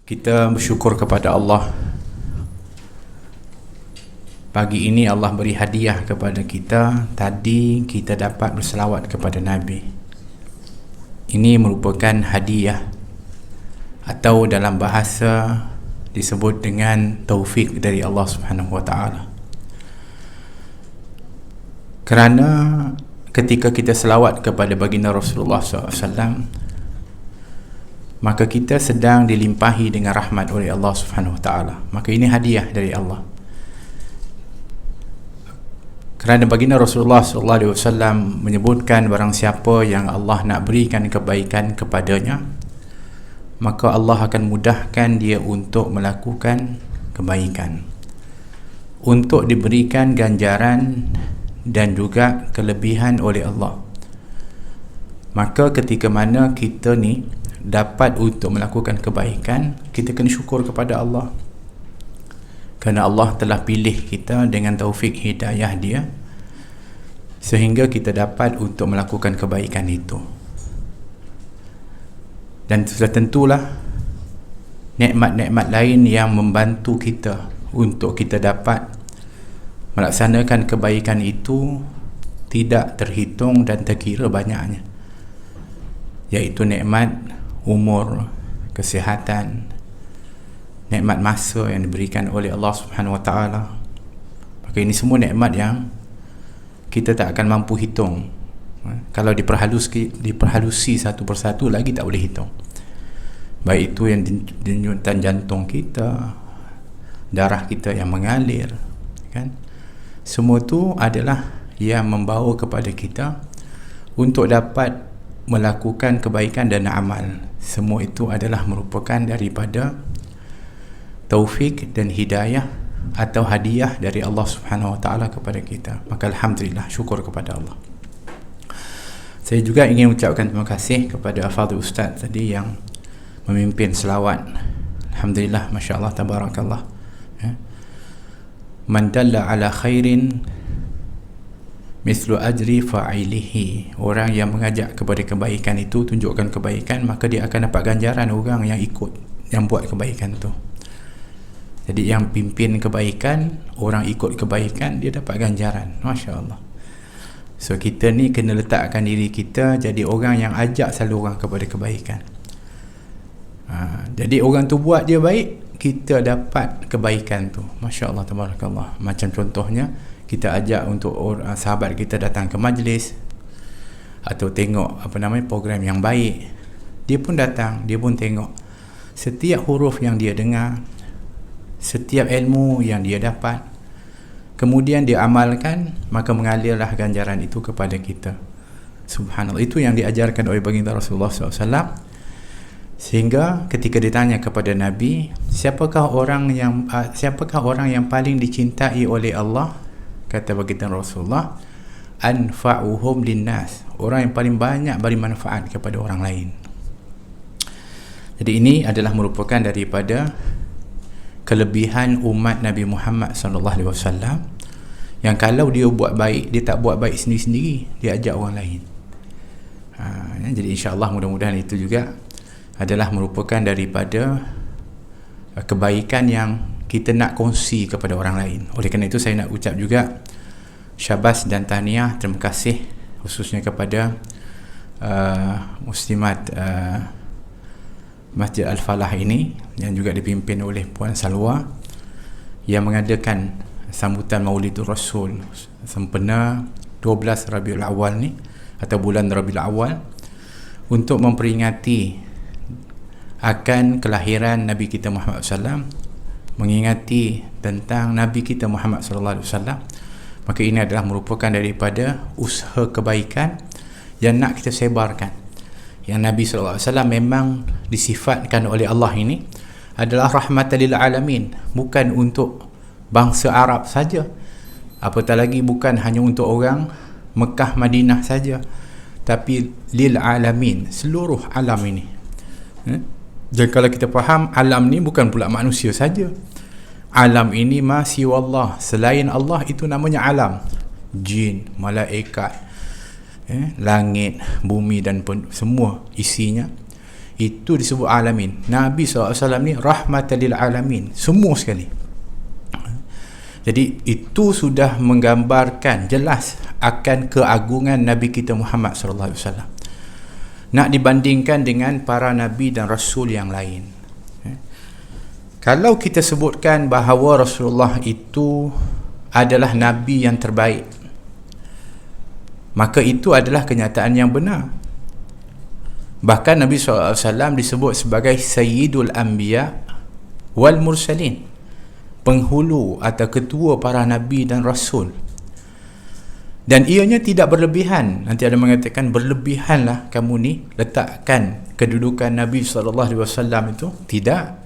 Kita bersyukur kepada Allah. Pagi ini Allah beri hadiah kepada kita. Tadi kita dapat berselawat kepada Nabi. Ini merupakan hadiah, atau dalam bahasa disebut dengan taufik dari Allah Subhanahu Wa Taala. Kerana ketika kita selawat kepada baginda Rasulullah SAW, maka kita sedang dilimpahi dengan rahmat oleh Allah Subhanahu Wa Taala. Maka ini hadiah dari Allah. Kerana baginda Rasulullah SAW menyebutkan barang siapa yang Allah nak berikan kebaikan kepadanya, maka Allah akan mudahkan dia untuk melakukan kebaikan, untuk diberikan ganjaran dan juga kelebihan oleh Allah. Maka ketika mana kita ni dapat untuk melakukan kebaikan, kita kena syukur kepada Allah, kerana Allah telah pilih kita dengan taufik hidayah dia, sehingga kita dapat untuk melakukan kebaikan itu. Dan sudah tentulah nikmat-nikmat lain yang membantu kita untuk kita dapat melaksanakan kebaikan itu tidak terhitung dan terkira banyaknya, iaitu nikmat umur, kesihatan, nikmat masa yang diberikan oleh Allah Subhanahu Wa Taala. Maka ini semua nikmat yang kita tak akan mampu hitung. Kalau diperhalusi satu persatu lagi tak boleh hitung. Baik itu yang denyutan jantung kita, darah kita yang mengalir, kan? Semua itu adalah yang membawa kepada kita untuk dapat melakukan kebaikan dan amal. Semua itu adalah merupakan daripada taufik dan hidayah atau hadiah dari Allah Subhanahu Wa Taala kepada kita. Maka alhamdulillah, syukur kepada Allah. Saya juga ingin ucapkan terima kasih kepada Fadil Ustaz tadi yang memimpin selawat. Alhamdulillah, masya-Allah, tabarakallah. Man dalla ala khairin mislu ajri fa'ilihi. Orang yang mengajak kepada kebaikan itu, tunjukkan kebaikan, maka dia akan dapat ganjaran orang yang ikut, yang buat kebaikan tu. Jadi yang pimpin kebaikan, orang ikut kebaikan, dia dapat ganjaran. Masya Allah. So kita ni kena letakkan diri kita jadi orang yang ajak selalu orang kepada kebaikan. Jadi orang tu buat dia baik, kita dapat kebaikan tu. Masya Allah, tabarakallah. Macam contohnya, kita ajak untuk sahabat kita datang ke majlis atau tengok program yang baik, dia pun datang, dia pun tengok. Setiap huruf yang dia dengar, setiap ilmu yang dia dapat, kemudian dia amalkan, maka mengalirlah ganjaran itu kepada kita. Subhanallah. Itu yang diajarkan oleh baginda Rasulullah SAW. Sehingga ketika ditanya kepada Nabi, siapakah orang yang paling dicintai oleh Allah? Kata baginda Rasulullah, anfa'uhum linnas, orang yang paling banyak beri manfaat kepada orang lain. Jadi ini adalah merupakan daripada kelebihan umat Nabi Muhammad SAW, yang kalau dia buat baik, dia tak buat baik sendiri-sendiri, dia ajak orang lain. Jadi insya-Allah mudah-mudahan itu juga adalah merupakan daripada kebaikan yang kita nak kongsi kepada orang lain. Oleh kerana itu saya nak ucap juga syabas dan tahniah, terima kasih khususnya kepada muslimat Masjid Al-Falah ini yang juga dipimpin oleh Puan Salwa, yang mengadakan sambutan Maulidur Rasul sempena 12 Rabiul Awal ni, atau bulan Rabiul Awal, untuk memperingati akan kelahiran Nabi kita Muhammad SAW, mengingati tentang Nabi kita Muhammad SAW. Maka ini adalah merupakan daripada usaha kebaikan yang nak kita sebarkan. Yang Nabi SAW memang disifatkan oleh Allah ini adalah rahmatan lil alamin, bukan untuk bangsa Arab saja, apatah lagi bukan hanya untuk orang Mekah Madinah saja, tapi lil alamin, seluruh alam ini. Jadi kalau kita faham, alam ni bukan pula manusia saja. Alam ini masih Allah, selain Allah itu namanya alam. Jin, malaikat, langit, bumi dan semua isinya. itu disebut alamin. Nabi SAW ni rahmatan lil alamin, semua sekali. Jadi itu sudah menggambarkan jelas akan keagungan Nabi kita Muhammad SAW. Nak dibandingkan dengan para Nabi dan Rasul yang lain. Kalau kita sebutkan bahawa Rasulullah itu adalah Nabi yang terbaik, maka itu adalah kenyataan yang benar. Bahkan Nabi SAW disebut sebagai Sayyidul Anbiya wal Mursalin, penghulu atau ketua para Nabi dan Rasul. Dan ianya tidak berlebihan. Nanti ada mengatakan berlebihanlah kamu ni letakkan kedudukan Nabi SAW itu. Tidak.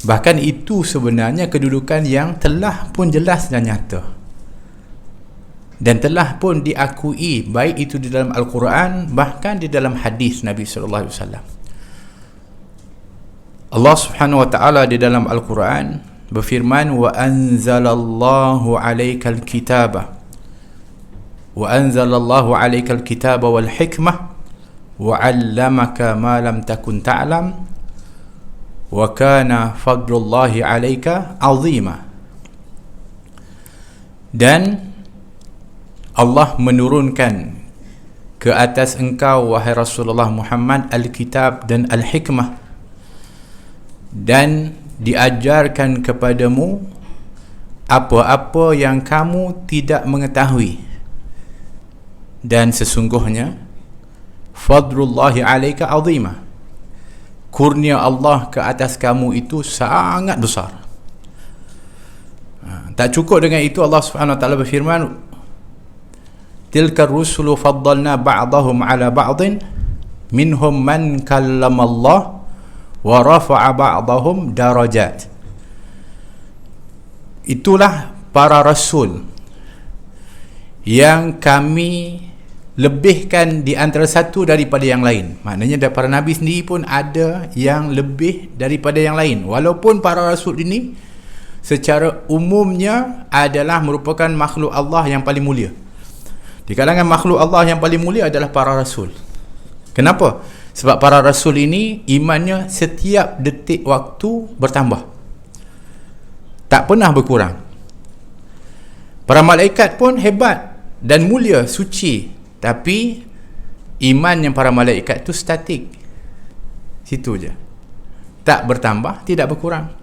Bahkan itu sebenarnya kedudukan yang telah pun jelas dan nyata, dan telah pun diakui baik itu di dalam Al-Quran, bahkan di dalam hadis Nabi SAW. Allah Subhanahu wa taala di dalam Al-Quran berfirman, wa anzalallahu 'alaikal kitaba wal hikmah wa 'allamaka ma lam takun ta'lam wa kana fadlullahi 'alaika 'azima. Dan Allah menurunkan ke atas engkau wahai Rasulullah Muhammad Al-Kitab dan Al-Hikmah, dan diajarkan kepadamu apa-apa yang kamu tidak mengetahui, dan sesungguhnya fadlullahi 'alaika 'azima, kurnia Allah ke atas kamu itu sangat besar. Tak cukup dengan itu, Allah Subhanahu wa taala berfirman, tilka rusulu faddalna ba'dahum 'ala ba'din minhum man kallamallah wa rafa'a ba'dahum darajat. Itulah para rasul yang kami lebihkan di antara satu daripada yang lain. Maknanya para nabi sendiri pun ada yang lebih daripada yang lain, walaupun para rasul ini secara umumnya adalah merupakan makhluk Allah yang paling mulia. Di kalangan makhluk Allah yang paling mulia adalah para rasul. Kenapa? Sebab para rasul ini imannya setiap detik waktu bertambah, tak pernah berkurang. Para malaikat pun hebat dan mulia, suci, tapi iman yang para malaikat itu statik, situ je, tak bertambah, tidak berkurang.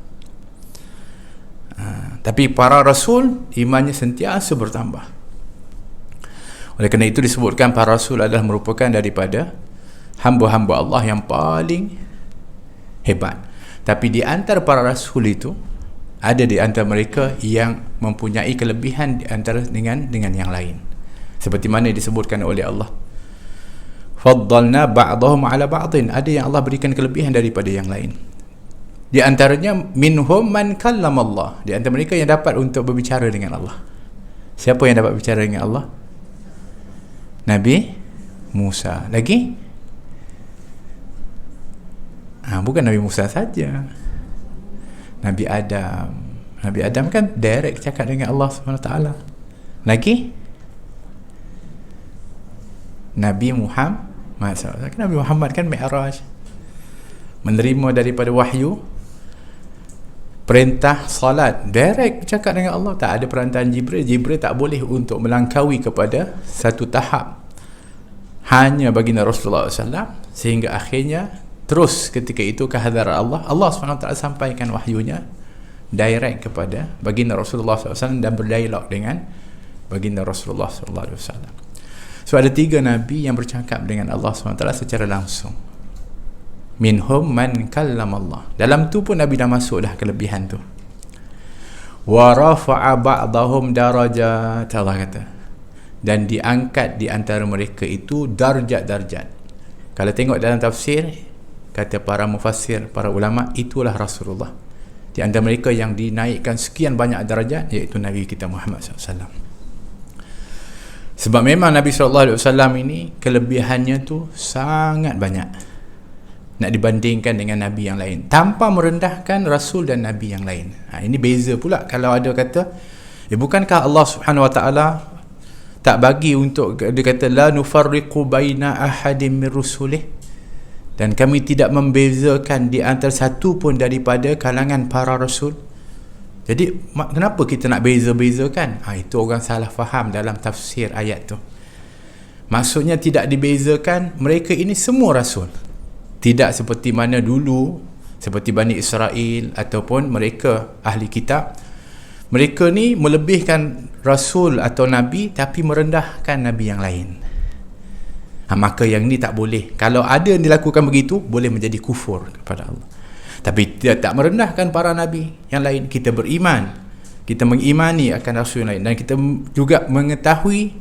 Tapi para rasul imannya sentiasa bertambah. Oleh kerana itu disebutkan para rasul adalah merupakan daripada hamba-hamba Allah yang paling hebat. Tapi di antara para rasul itu ada di antara mereka yang mempunyai kelebihan di antara dengan yang lain, seperti mana disebutkan oleh Allah, faddalna ba'dahum 'ala ba'din, ada yang Allah berikan kelebihan daripada yang lain. Di antaranya minhum man kallamallah, di antara mereka yang dapat untuk berbicara dengan Allah. Siapa yang dapat berbicara dengan Allah? Nabi Musa. Lagi? Bukan Nabi Musa saja, Nabi Adam. Nabi Adam kan direct cakap dengan Allah SWT. Lagi? Nabi Muhammad SAW. Nabi Muhammad kan Mi'raj, menerima daripada wahyu perintah salat, direct cakap dengan Allah, tak ada perantaraan Jibril. Jibril tak boleh untuk melangkaui kepada satu tahap, hanya baginda Rasulullah SAW, sehingga akhirnya terus ketika itu ke hadarat Allah, Allah SWT sampaikan wahyunya direct kepada baginda Rasulullah SAW dan berdialog dengan baginda Rasulullah SAW. So ada 3 Nabi yang bercakap dengan Allah SWT secara langsung. Minhum man kallamallah. Dalam tu pun Nabi dah masuk dah kelebihan tu. Wa rafa'a ba'dahum darajat, Allah kata, dan diangkat di antara mereka itu darjat-darjat. Kalau tengok dalam tafsir, kata para mufassir, para ulama, itulah Rasulullah. Di antara mereka yang dinaikkan sekian banyak darajat, iaitu Nabi kita Muhammad SAW. Sebab memang Nabi SAW ini kelebihannya tu sangat banyak, nak dibandingkan dengan Nabi yang lain, tanpa merendahkan Rasul dan Nabi yang lain. Ini beza pula. Kalau ada kata, bukankah Allah Subhanahu Wa Taala tak bagi untuk, dia kata la nufarriqu baina ahadin min rusulih, Dan kami tidak membezakan di antara satu pun daripada kalangan para rasul. Jadi kenapa kita nak beza-bezakan? Itu orang salah faham dalam tafsir ayat tu. Maksudnya tidak dibezakan, mereka ini semua rasul. Tidak seperti mana dulu, seperti Bani Israel ataupun mereka ahli kitab. Mereka ni melebihkan rasul atau nabi tapi merendahkan nabi yang lain. Maka yang ni tak boleh. Kalau ada yang dilakukan begitu, boleh menjadi kufur kepada Allah. Tapi dia tak merendahkan para nabi yang lain. Kita beriman, kita mengimani akan rasul yang lain, dan kita juga mengetahui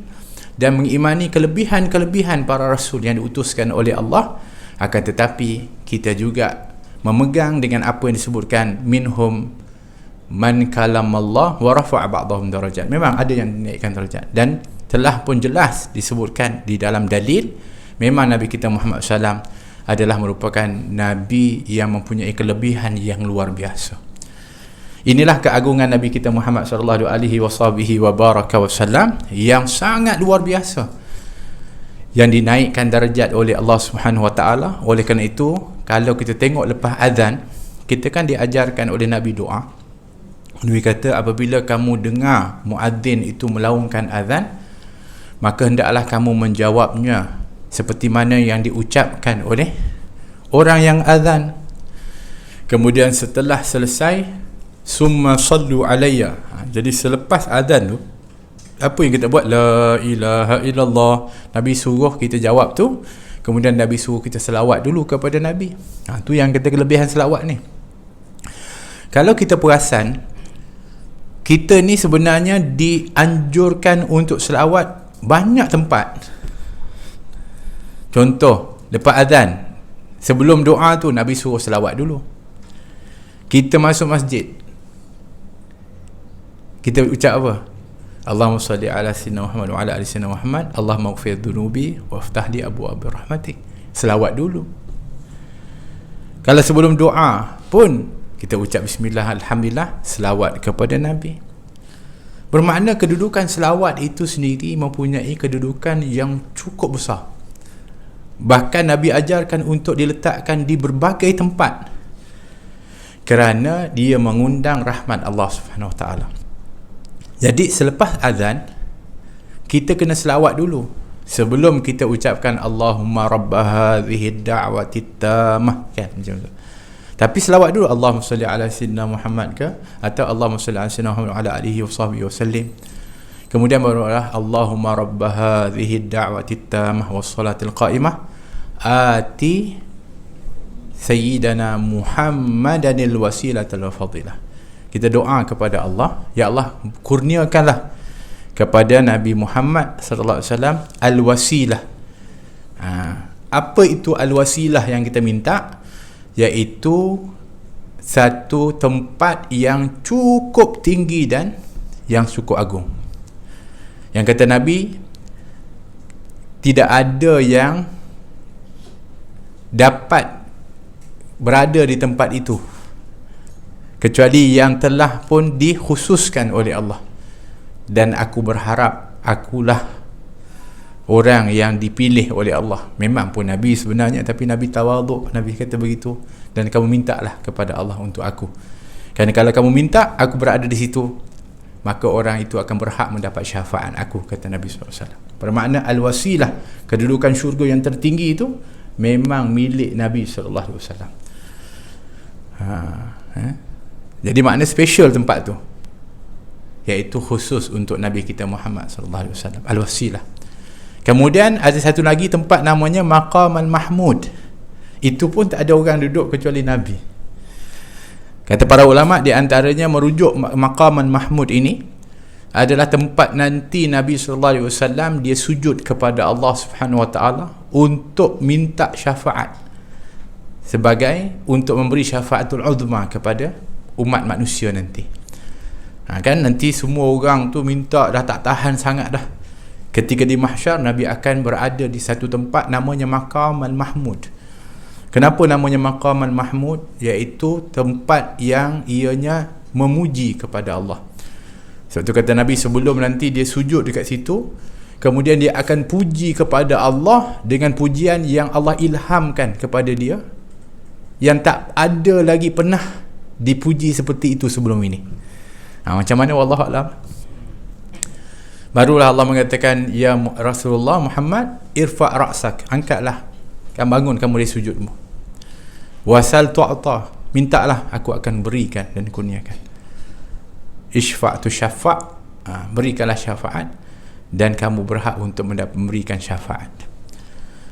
dan mengimani kelebihan-kelebihan para rasul yang diutuskan oleh Allah. Akan tetapi kita juga memegang dengan apa yang disebutkan minhum man kalamallah wa rafa'a ba'dahum darajat. Memang ada yang dinaikkan darajat, dan telah pun jelas disebutkan di dalam dalil, memang Nabi kita Muhammad SAW adalah merupakan Nabi yang mempunyai kelebihan yang luar biasa. Inilah keagungan Nabi kita Muhammad SAW yang sangat luar biasa, yang dinaikkan darjat oleh Allah Subhanahu Wa Taala. Oleh kerana itu, kalau kita tengok lepas azan, kita kan diajarkan oleh Nabi doa. Nabi kata, apabila kamu dengar muadzin itu melaungkan azan, maka hendaklah kamu menjawabnya seperti mana yang diucapkan oleh orang yang azan. Kemudian setelah selesai, summa sallu alayya. Jadi selepas azan tu, apa yang kita buat? La ilaha illallah. Nabi suruh kita jawab tu. Kemudian Nabi suruh kita selawat dulu kepada Nabi. Tu yang kata kelebihan selawat ni. Kalau kita perasan, kita ni sebenarnya dianjurkan untuk selawat banyak tempat. Contoh, lepas azan, sebelum doa tu Nabi suruh selawat dulu. Kita masuk masjid, kita ucap apa? Allahumma salli ala sayyidina Muhammad wa ala ali sayyidina Muhammad, Allahumma ighfir dhunubi waftah li abwaab rahmatik. Selawat dulu. Kalau sebelum doa pun kita ucap bismillah, alhamdulillah, selawat kepada Nabi. Bermakna kedudukan selawat itu sendiri mempunyai kedudukan yang cukup besar. Bahkan Nabi ajarkan untuk diletakkan di berbagai tempat, kerana dia mengundang rahmat Allah Subhanahu Wa Taala. Jadi selepas azan, kita kena selawat dulu sebelum kita ucapkan Allahumma rabba hadhihi ad-da'wati tammah, kan, macam tu. Tapi selawat dulu, Allahumma salli ala sayyidina Muhammad ke, atau Allahumma salli ala sayyidina Muhammad wa ala alihi wa sahbihi wa sallim. Kemudian barulah Allahumma rabba hadhihi ad-da'wati tammah was salatil qa'imah ati sayyidana Muhammadanil wasilatal fadilah. Kita doa kepada Allah, ya Allah, kurniakanlah kepada Nabi Muhammad sallallahu alaihi wasallam al-wasilah. Apa itu al-wasilah yang kita minta? Iaitu satu tempat yang cukup tinggi dan yang cukup agung. Yang kata Nabi, tidak ada yang dapat berada di tempat itu kecuali yang telah pun dikhususkan oleh Allah. Dan aku berharap akulah orang yang dipilih oleh Allah. Memang pun Nabi sebenarnya, tapi Nabi tawaduk. Nabi kata begitu, dan kamu mintalah kepada Allah untuk aku. Kerana kalau kamu minta aku berada di situ, maka orang itu akan berhak mendapat syafaat aku, kata Nabi SAW. Bermakna al-wasilah, kedudukan syurga yang tertinggi itu memang milik Nabi SAW. Jadi makna special tempat tu, iaitu khusus untuk Nabi kita Muhammad SAW, al-wasilah. Kemudian ada satu lagi tempat namanya Maqam al-Mahmud. Itu pun tak ada orang duduk kecuali Nabi. Kata para ulama, di antaranya merujuk Maqam al-Mahmud ini adalah tempat nanti Nabi SAW dia sujud kepada Allah Subhanahu Wa Taala untuk minta syafaat, sebagai untuk memberi syafaatul uzma kepada umat manusia nanti. Kan nanti semua orang tu minta, dah tak tahan sangat dah. Ketika di mahsyar, Nabi akan berada di satu tempat namanya Maqam al-Mahmud. Kenapa namanya Maqam al-Mahmud? Iaitu tempat yang ianya memuji kepada Allah. Sebab tu kata Nabi, sebelum nanti dia sujud dekat situ, Kemudian dia akan puji kepada Allah dengan pujian yang Allah ilhamkan kepada dia, yang tak ada lagi pernah dipuji seperti itu sebelum ini. Macam mana wallahu a'lam. Barulah Allah mengatakan, ya Rasulullah Muhammad, irfa' ra'sak, angkatlah, kan bangun kamu dari sujudmu. Wasal tu'ta, mintalah, aku akan berikan dan kurniakan. Ishfa' tu syafa', berikanlah syafaat, dan kamu berhak untuk memberikan syafaat.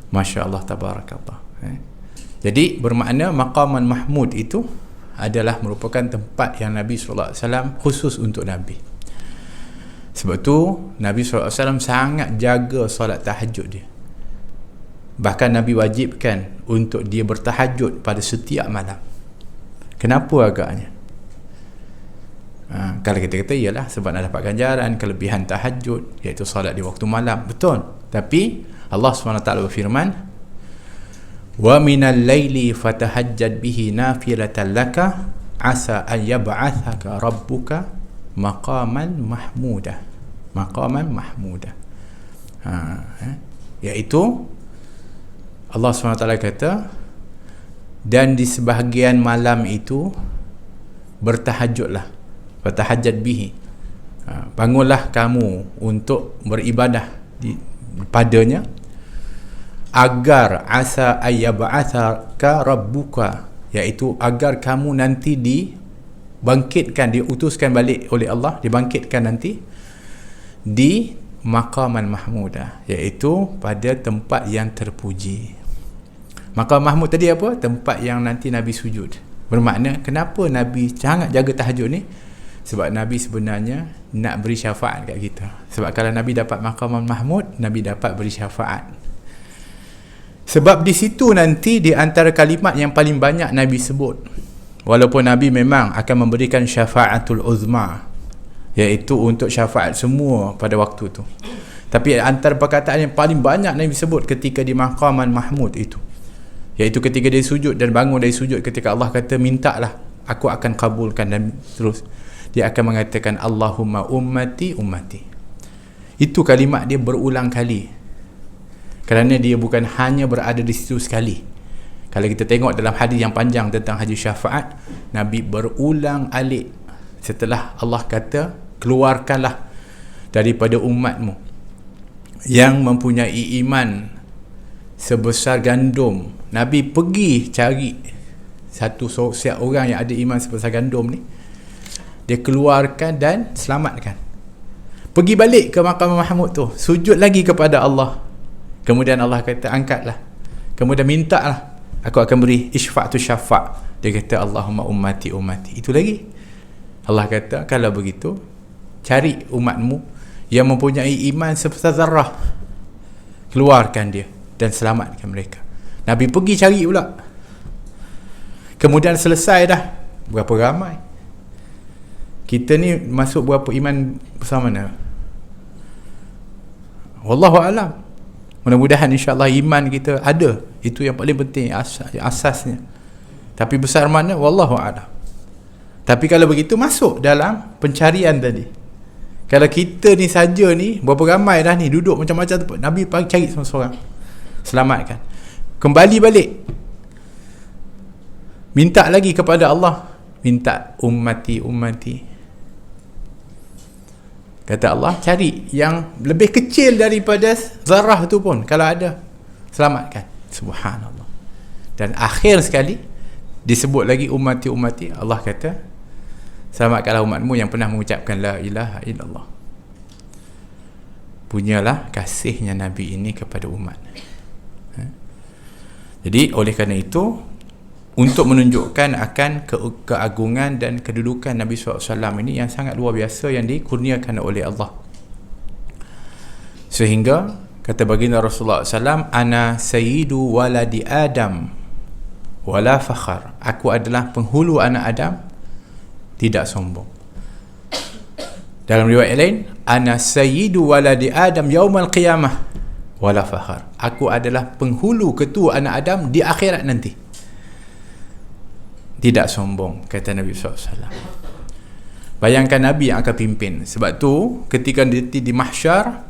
Masya Allah, tabarakallah. Jadi bermakna maqaman mahmud itu adalah merupakan tempat yang Nabi SAW khusus untuk Nabi. Sebab tu Nabi SAW sangat jaga solat tahajud dia. Bahkan Nabi wajibkan untuk dia bertahajud pada setiap malam. Kenapa agaknya? Kalau kita kata iyalah sebab nak dapat ganjaran kelebihan tahajud, iaitu solat di waktu malam. Betul. Tapi Allah SWT berfirman, wa minal laili fatahajjad bihi nafilatan laka asa an yab'athaka rabbuka maqaman mahmudah. Maqaman mahmudah. Iaitu Allah SWT kata, dan di sebahagian malam itu bertahajudlah, fatahajjad bihi, bangunlah kamu untuk beribadah padanya, agar asa ayyab'athaka rabbuka, iaitu agar kamu nanti dibangkitkan, diutuskan balik oleh Allah, dibangkitkan nanti di maqaman mahmudah, iaitu pada tempat yang terpuji. Maqam mahmud tadi apa? Tempat yang nanti Nabi sujud. Bermakna kenapa Nabi sangat jaga tahajud ni? Sebab Nabi sebenarnya nak beri syafaat kat kita. Sebab kalau Nabi dapat maqaman mahmud, Nabi dapat beri syafaat. Sebab di situ nanti di antara kalimat yang paling banyak Nabi sebut, walaupun Nabi memang akan memberikan syafaatul uzma, iaitu untuk syafaat semua pada waktu tu, tapi antara perkataan yang paling banyak Nabi sebut ketika di maqaman mahmud itu, iaitu ketika dia sujud dan bangun dari sujud, ketika Allah kata mintalah, aku akan kabulkan, dan terus dia akan mengatakan Allahumma ummati ummati. Itu kalimat dia berulang kali, kerana dia bukan hanya berada di situ sekali. Kalau kita tengok dalam hadis yang panjang tentang haji syafaat, Nabi berulang alik setelah Allah kata keluarkanlah daripada umatmu yang mempunyai iman sebesar gandum. Nabi pergi cari satu orang yang ada iman sebesar gandum ni, dia keluarkan dan selamatkan. Pergi balik ke maqam mahmud tu, sujud lagi kepada Allah. Kemudian Allah kata angkatlah, kemudian mintalah, aku akan beri isfa'tu syafa'. Dia kata Allahumma ummati ummati. Itu lagi Allah kata, kalau begitu cari umatmu yang mempunyai iman sebesar zarrah, keluarkan dia dan selamatkan mereka. Nabi pergi cari pula, kemudian selesai dah. Berapa ramai kita ni masuk berapa iman bersama mana? Wallahu a'lam. Mudah-mudahan insya-Allah iman kita ada. Itu yang paling penting, asasnya. Tapi besar mana? Wallahu a'lam. Tapi kalau begitu masuk dalam pencarian tadi. Kalau kita ni saja ni, berapa ramai dah ni duduk macam-macam tu, Nabi pergi cari seorang-seorang, selamatkan. Kembali balik, minta lagi kepada Allah, minta ummati ummati. Kata Allah, cari yang lebih kecil daripada zarah tu pun, kalau ada, selamatkan. Subhanallah. Dan akhir sekali disebut lagi ummati ummati. Allah kata, selamatkanlah umatmu yang pernah mengucapkan la ilaha illallah. Punyalah kasihnya Nabi ini kepada umat. Jadi oleh kerana itu, untuk menunjukkan akan keagungan dan kedudukan Nabi SAW ini yang sangat luar biasa, yang dikurniakan oleh Allah, sehingga kata baginda Rasulullah SAW, ana sayyidu waladi Adam wala fakhar, aku adalah penghulu anak Adam, tidak sombong. Dalam riwayat lain, ana sayyidu waladi Adam yaumal qiyamah wala fakhar, aku adalah penghulu ketua anak Adam di akhirat nanti, tidak sombong, kata Nabi SAW. Bayangkan Nabi yang akan pimpin. Sebab tu ketika di mahsyar,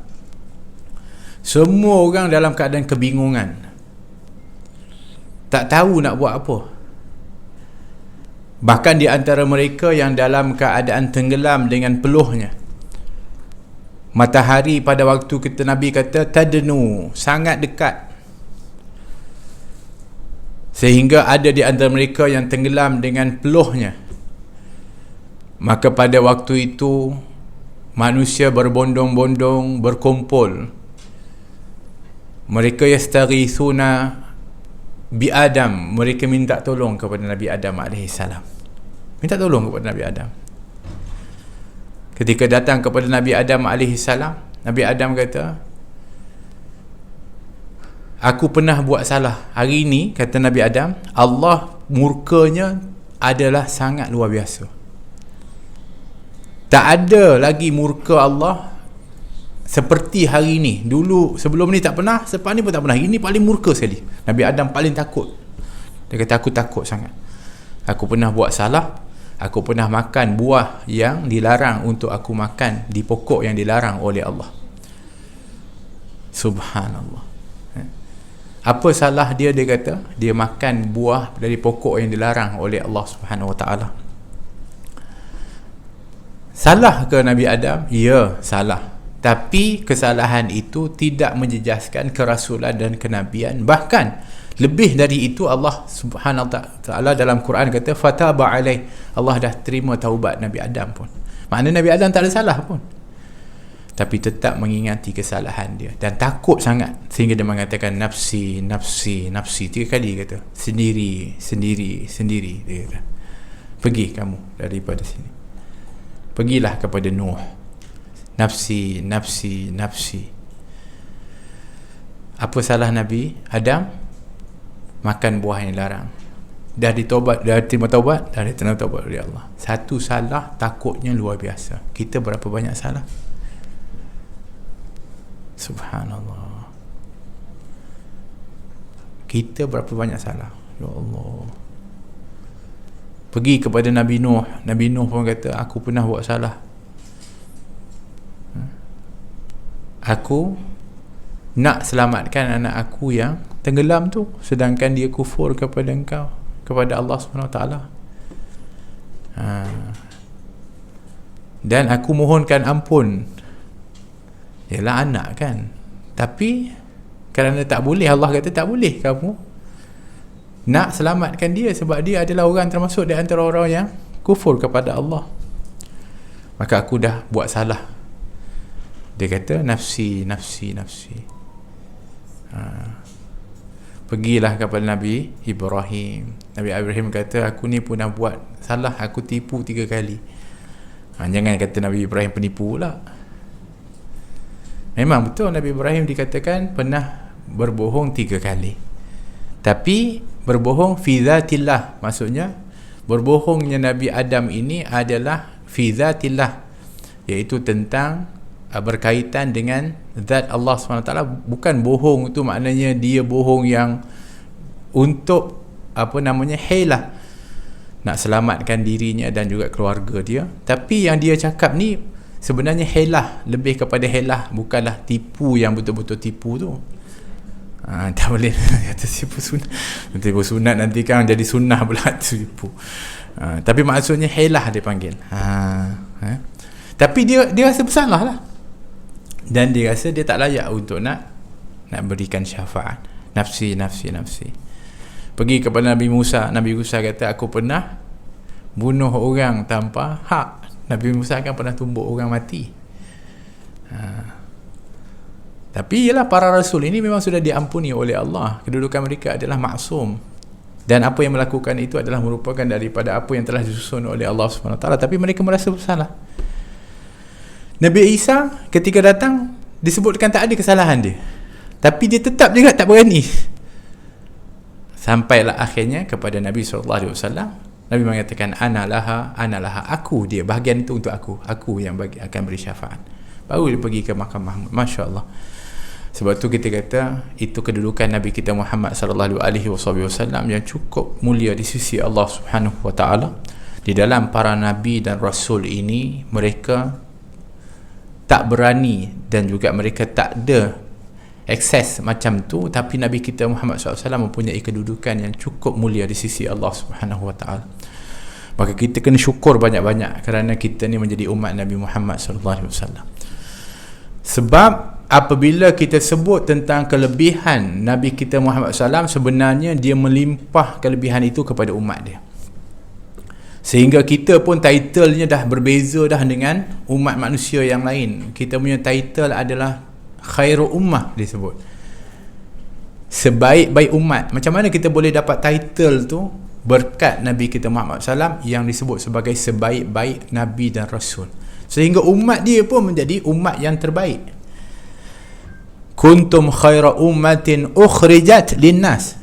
Semua orang dalam keadaan kebingungan, tak tahu nak buat apa. Bahkan di antara mereka yang dalam keadaan tenggelam dengan peluhnya. Matahari pada waktu kita Nabi kata tadnu, sangat dekat, sehingga ada di antara mereka yang tenggelam dengan peluhnya. Maka pada waktu itu manusia berbondong-bondong berkumpul. Mereka yastaghithuna bi Adam, mereka minta tolong kepada Nabi Adam AS. Minta tolong kepada Nabi Adam. Ketika datang kepada Nabi Adam AS, Nabi Adam kata, aku pernah buat salah. Hari ini, kata Nabi Adam, Allah murkanya adalah sangat luar biasa. Tak ada lagi murka Allah seperti hari ini. Dulu, sebelum ni tak pernah, selepas ni pun tak pernah. Ini paling murka sekali. Nabi Adam paling takut. Dia kata, aku takut sangat. Aku pernah buat salah. Aku pernah makan buah yang dilarang untuk aku makan, di pokok yang dilarang oleh Allah. Subhanallah. Apa salah dia? Dia kata, dia makan buah dari pokok yang dilarang oleh Allah Subhanahu Wa Taala. Salah ke Nabi Adam? Ya, salah. Tapi kesalahan itu tidak menjejaskan kerasulan dan kenabian. Bahkan lebih dari itu, Allah Subhanahu Wa Taala dalam Quran kata fataba alaih, Allah dah terima taubat Nabi Adam pun. Maknanya Nabi Adam tak ada salah pun, tapi tetap mengingati kesalahan dia dan takut sangat sehingga dia mengatakan nafsi, nafsi, nafsi 3 kali kata, sendiri, sendiri, sendiri. Dia kata, pergi kamu daripada sini, pergilah kepada Nuh. Nafsi, nafsi, nafsi. Apa salah Nabi Adam? Makan buah yang dilarang. Dah ditaubat, dah terima taubat, dah diterima taubat oleh Allah. Satu salah, takutnya luar biasa. Kita berapa banyak salah? Subhanallah. Kita berapa banyak salah? Ya Allah. Pergi kepada Nabi Nuh. Nabi Nuh pun kata, aku pernah buat salah. Aku nak selamatkan anak aku yang tenggelam tu, sedangkan dia kufur kepada engkau, kepada Allah SWT. Dan aku mohonkan ampun. Yalah anak kan, tapi kerana tak boleh, Allah kata tak boleh kamu nak selamatkan dia, sebab dia adalah orang termasuk di antara orang yang kufur kepada Allah. Maka aku dah buat salah. Dia kata nafsi, nafsi, nafsi. Pergilah kepada Nabi Ibrahim. Nabi Ibrahim kata, aku ni pun dah buat salah, aku tipu 3 kali. Jangan kata Nabi Ibrahim penipu pula. Memang betul Nabi Ibrahim dikatakan pernah berbohong 3 kali. Tapi berbohong fi zatillah, maksudnya berbohongnya Nabi Adam ini adalah fi zatillah, iaitu tentang berkaitan dengan zat Allah SWT. Bukan bohong tu maknanya dia bohong yang untuk hilah, nak selamatkan dirinya dan juga keluarga dia. Tapi yang dia cakap ni sebenarnya hilah, lebih kepada hilah, bukanlah tipu yang betul-betul tipu tu. Tak boleh kata tipu sunat. Tipu sunat nanti kan jadi sunnah pula tipu. Tapi maksudnya hilah dia panggil. Tapi dia rasa bersalah lah, dan dia rasa dia tak layak untuk nak berikan syafaat. Nafsi, nafsi, nafsi. Pergi kepada Nabi Musa. Nabi Musa kata, aku pernah bunuh orang tanpa hak. Nabi Musa kan pernah tumbuk orang mati. Tapi ialah para rasul ini memang sudah diampuni oleh Allah. Kedudukan mereka adalah maksum, dan apa yang melakukan itu adalah merupakan daripada apa yang telah disusun oleh Allah SWT. Tapi mereka merasa bersalah. Nabi Isa ketika datang disebutkan tak ada kesalahan dia, tapi dia tetap juga tak berani. Sampailah akhirnya kepada Nabi SAW. Nabi mengatakan ana laha, aku dia, bahagian itu untuk aku yang akan beri syafaat. Baru dia pergi ke mahkamah. Masya Allah. Sebab tu kita kata itu kedudukan Nabi kita Muhammad SAW yang cukup mulia di sisi Allah Subhanahu Wa Taala. Di dalam para nabi dan rasul ini, mereka tak berani dan juga mereka tak ada akses macam tu, tapi Nabi kita Muhammad SAW mempunyai kedudukan yang cukup mulia di sisi Allah Subhanahu Wa Taala. Maka kita kena syukur banyak-banyak kerana kita ni menjadi umat Nabi Muhammad SAW. Sebab apabila kita sebut tentang kelebihan Nabi kita Muhammad SAW, sebenarnya dia melimpah kelebihan itu kepada umat dia, sehingga kita pun titlenya dah berbeza dah dengan umat manusia yang lain. Kita punya title adalah khairu ummah, disebut sebaik-baik umat. Macam mana kita boleh dapat title tu? Berkat Nabi kita Muhammad SAW yang disebut sebagai sebaik-baik Nabi dan Rasul, sehingga umat dia pun menjadi umat yang terbaik. Kuntum khaira ummatin ukhrijat linnas,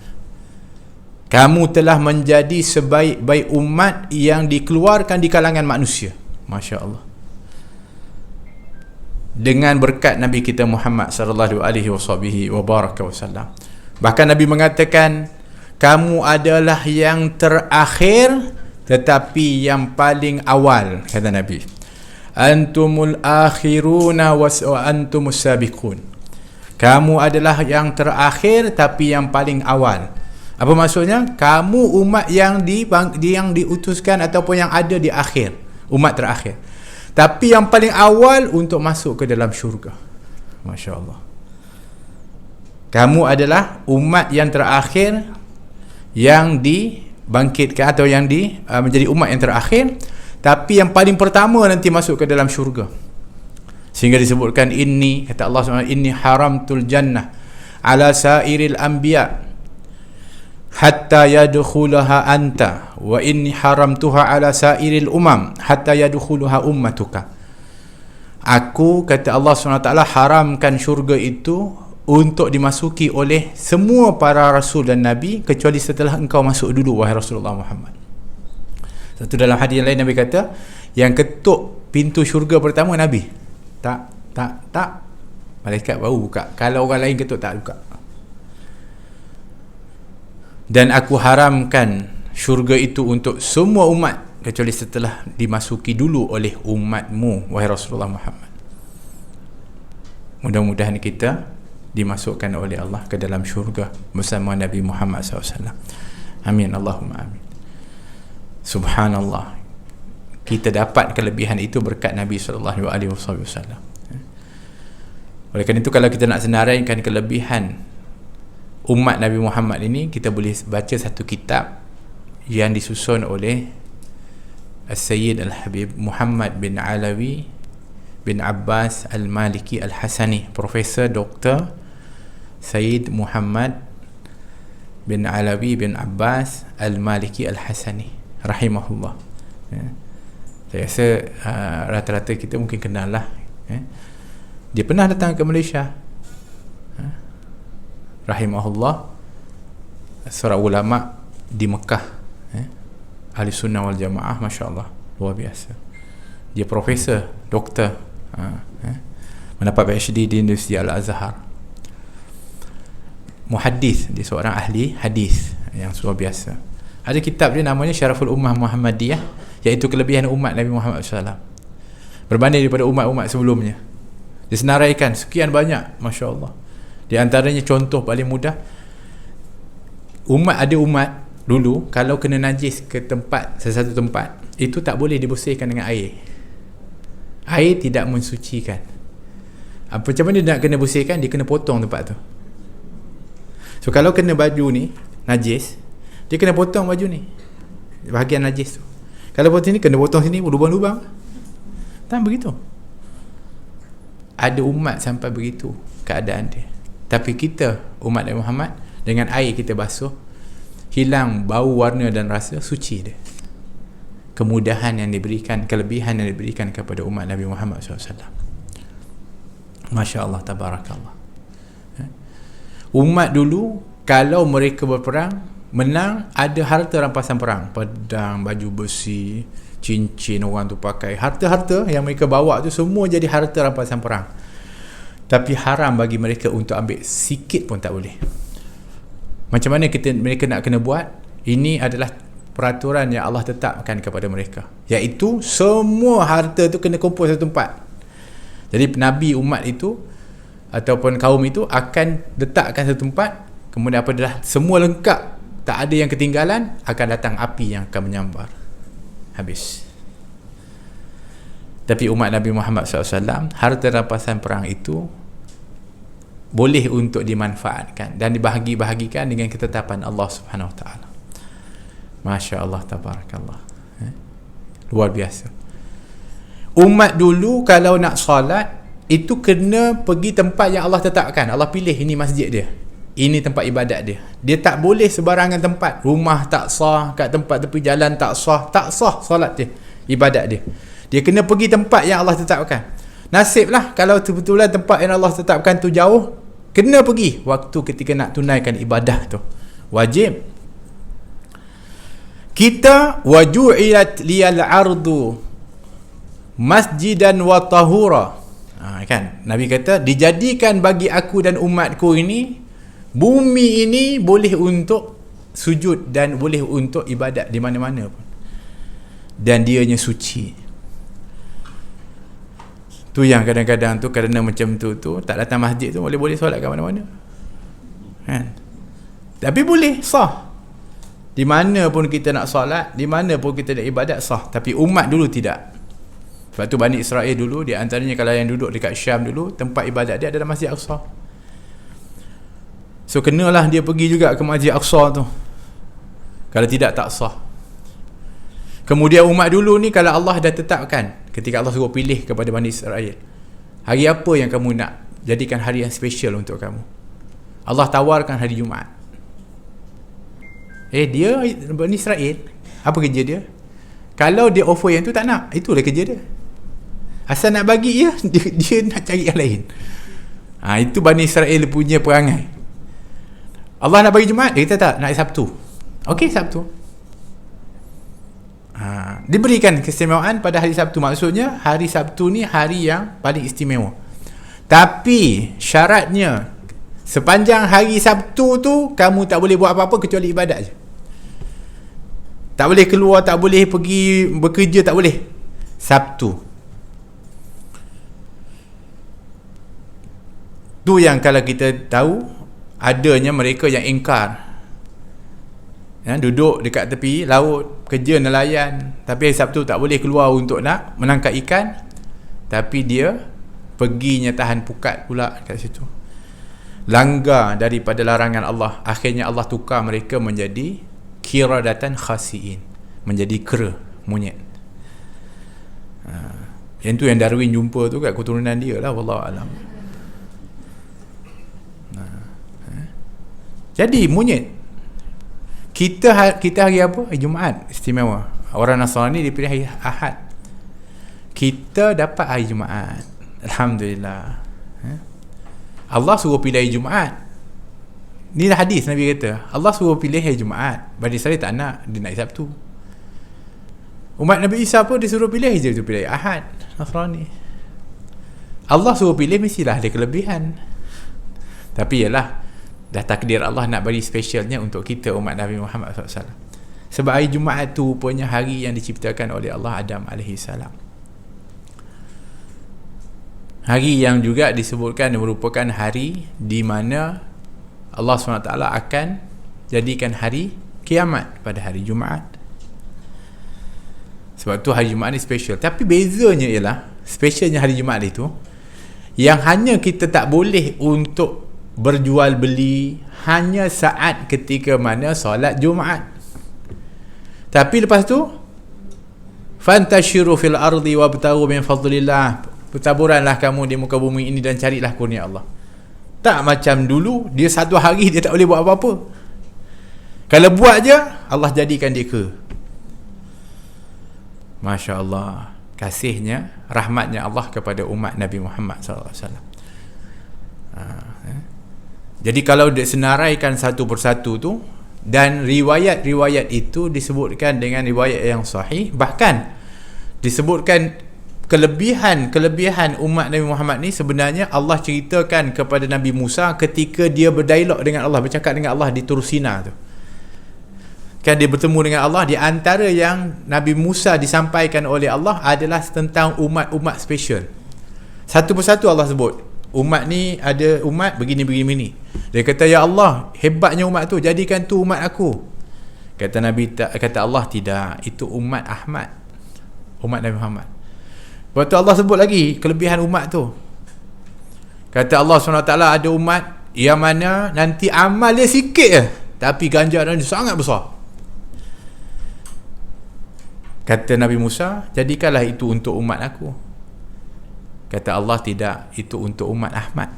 kamu telah menjadi sebaik-baik umat yang dikeluarkan di kalangan manusia. Masya Allah. Dengan berkat Nabi kita Muhammad sallallahu alaihi wasallam. Bahkan Nabi mengatakan, kamu adalah yang terakhir tetapi yang paling awal, kata Nabi. Antumul akhiruna wa antumus sabiqun. Kamu adalah yang terakhir tapi yang paling awal. Apa maksudnya? Kamu umat yang diutuskan ataupun yang ada di akhir, umat terakhir, tapi yang paling awal untuk masuk ke dalam syurga. Masya Allah. Kamu adalah umat yang terakhir yang dibangkitkan atau yang menjadi umat yang terakhir, tapi yang paling pertama nanti masuk ke dalam syurga. Sehingga disebutkan, inni, kata Allah SWT, inni haramtul jannah ala sairil anbiya hatta yadkhulaha anta wa inni haramtuha ala sairil umam hatta yadkhulaha ummatuka. Aku, kata Allah SWT, haramkan syurga itu untuk dimasuki oleh semua para rasul dan nabi, kecuali setelah engkau masuk dulu, wahai Rasulullah Muhammad. Satu dalam hadis yang lain Nabi kata, yang ketuk pintu syurga pertama Nabi. Tak, malaikat baru buka. Kalau orang lain ketuk, tak buka. Dan aku haramkan syurga itu untuk semua umat, kecuali setelah dimasuki dulu oleh umatmu, wahai Rasulullah Muhammad. Mudah-mudahan kita dimasukkan oleh Allah ke dalam syurga bersama Nabi Muhammad SAW. Amin, Allahumma amin. Subhanallah, kita dapat kelebihan itu berkat Nabi SAW. Oleh kerana itu, kalau kita nak senaraikan kelebihan umat Nabi Muhammad ini, kita boleh baca satu kitab yang disusun oleh As-Sayyid Al-Habib Muhammad bin Alawi bin Abbas Al-Maliki Al-Hasani, Profesor Dr. Sayyid Muhammad bin Alawi bin Abbas Al-Maliki Al-Hasani rahimahullah. Saya rasa rata-rata kita mungkin kenal lah. Dia pernah datang ke Malaysia, rahimahullah, seorang ulama di Mekah, Ahli Sunnah wal Jamaah, Masya Allah, luar biasa. Dia profesor, doktor, mendapat PhD di Universiti Al-Azhar. Muhaddis, dia seorang ahli hadis yang luar biasa. Ada kitab dia namanya Syaraful Ummah Muhammadiyah, iaitu kelebihan umat Nabi Muhammad SAW berbanding daripada umat-umat sebelumnya. Dia senaraikan sekian banyak, Masya Allah. Di antaranya contoh paling mudah, ada umat dulu kalau kena najis ke tempat, sesuatu tempat, itu tak boleh dibersihkan dengan air. Air tidak mensucikan. Macam mana dia nak kena bersihkan? Dia kena potong tempat tu. So kalau kena baju ni najis, dia kena potong baju ni, bahagian najis tu. Kalau potong ni, kena potong sini, lubang-lubang. Tak begitu. Ada umat sampai begitu keadaan dia. Tapi kita, umat Nabi Muhammad, dengan air kita basuh, hilang bau, warna dan rasa, suci dia. Kemudahan yang diberikan, kelebihan yang diberikan kepada umat Nabi Muhammad SAW. Masya Allah, tabarakallah. Umat dulu, kalau mereka berperang, menang, ada harta rampasan perang, pedang, baju besi, cincin orang tu pakai, harta-harta yang mereka bawa tu semua jadi harta rampasan perang. Tapi haram bagi mereka untuk ambil sikit pun tak boleh. Macam mana mereka nak kena buat? Ini adalah peraturan yang Allah tetapkan kepada mereka, iaitu semua harta tu kena kumpul satu tempat. Jadi Nabi umat itu ataupun kaum itu akan letakkan satu tempat, kemudian apabila semua lengkap, tak ada yang ketinggalan, akan datang api yang akan menyambar. Habis. Tapi umat Nabi Muhammad SAW, harta rampasan perang itu boleh untuk dimanfaatkan dan dibahagi-bahagikan dengan ketetapan Allah Subhanahu Wa Taala. Masya Allah, tabarakallah. Luar biasa. Umat dulu kalau nak solat, itu kena pergi tempat yang Allah tetapkan. Allah pilih ini masjid dia, ini tempat ibadat dia. Dia tak boleh sebarangan tempat. Rumah tak sah, kat tempat tepi jalan tak sah. Tak sah solat dia, ibadat dia. Dia kena pergi tempat yang Allah tetapkan. Nasiblah kalau kebetulan tempat yang Allah tetapkan tu jauh, kena pergi waktu ketika nak tunaikan ibadah tu. Wajib. Kita waju'ilat liyal ardu masjidan wa tahura. Kan Nabi kata, dijadikan bagi aku dan umatku ini, bumi ini boleh untuk sujud dan boleh untuk ibadat di mana-mana pun, dan dianya suci. Tu yang kadang-kadang tu kerana macam tu tak datang masjid tu, boleh solat kat mana-mana kan. Tapi boleh sah di mana pun kita nak solat, di mana pun kita nak ibadat, sah. Tapi umat dulu tidak. Sebab tu Bani Israel dulu, di antaranya kalau yang duduk dekat Syam dulu, tempat ibadat dia adalah Masjid Aqsa. So kenalah dia pergi juga ke Masjid Aqsa tu, kalau tidak tak sah. Kemudian umat dulu ni, kalau Allah dah tetapkan, ketika Allah suruh pilih kepada Bani Israel, hari apa yang kamu nak jadikan hari yang special untuk kamu, Allah tawarkan hari Jumaat. Dia Bani Israel, apa kerja dia? Kalau dia offer yang tu, tak nak, itulah kerja dia. Asal nak bagi dia nak cari yang lain. Itu Bani Israel punya perangai. Allah nak bagi Jumaat, dia kata tak, nak Sabtu. Okey, Sabtu. Diberikan keistimewaan pada hari Sabtu. Maksudnya hari Sabtu ni hari yang paling istimewa. Tapi syaratnya, sepanjang hari Sabtu tu kamu tak boleh buat apa-apa kecuali ibadat je. Tak boleh keluar, tak boleh pergi bekerja, tak boleh. Sabtu. Tu yang kalau kita tahu, adanya mereka yang ingkar, duduk dekat tepi laut, kerja nelayan, tapi hari Sabtu tak boleh keluar untuk nak menangkap ikan, tapi dia perginya tahan pukat pula kat situ. Langgar daripada larangan Allah. Akhirnya Allah tukar mereka menjadi kiradatan khasiin, menjadi kera, monyet. Yang tu yang Darwin jumpa tu kat keturunan dia lah, wallahu alam. Jadi monyet. Kita hari apa? Hari Jumaat istimewa. Orang Nasrani dipilih hari Ahad. Kita dapat hari Jumaat, alhamdulillah. Allah suruh pilih hari Jumaat. Ni dah hadis Nabi kata, Allah suruh pilih hari Jumaat. Bani Israel tak nak, dia nak Sabtu. Umat Nabi Isa pun disuruh pilih, dia pilih Ahad, Nasrani. Allah suruh pilih, mestilah ada kelebihan. Tapi yalah, dah takdir Allah nak bagi specialnya untuk kita umat Nabi Muhammad SAW. Sebab hari Jumaat tu rupanya hari yang diciptakan oleh Allah Adam AS. Hari yang juga disebutkan merupakan hari di mana Allah SWT akan jadikan hari kiamat pada hari Jumaat. Sebab tu hari Jumaat ni special. Tapi bezanya ialah, specialnya hari Jumaat itu, yang hanya kita tak boleh untuk berjual beli hanya saat ketika mana solat Jumaat. Tapi lepas tu, fantashiru fil ardi wabtaghu min fadlillah, bertaburanlah kamu di muka bumi ini dan carilah kurnia Allah. Tak macam dulu, dia satu hari dia tak boleh buat apa-apa. Kalau buat je, Allah jadikan dia ke. Masya Allah, kasihnya, rahmatnya Allah kepada umat Nabi Muhammad SAW. Jadi kalau dia senaraikan satu persatu tu, dan riwayat-riwayat itu disebutkan dengan riwayat yang sahih, bahkan disebutkan kelebihan umat Nabi Muhammad ni sebenarnya Allah ceritakan kepada Nabi Musa ketika dia berdialog dengan Allah, bercakap dengan Allah di Tur Sina tu. Kan dia bertemu dengan Allah, di antara yang Nabi Musa disampaikan oleh Allah adalah tentang umat-umat special. Satu persatu Allah sebut. umat ni ada umat begini. Dia kata, ya Allah, hebatnya umat tu, jadikan tu umat aku. Kata Nabi, kata Allah, tidak, itu umat Ahmad, umat Nabi Muhammad. Lepas tu Allah sebut lagi kelebihan umat tu. Kata Allah SWT, ada umat yang mana nanti amal dia sikit je, tapi ganjaran dia sangat besar. Kata Nabi Musa, jadikanlah itu untuk umat aku. Kata Allah, tidak, itu untuk umat Ahmad,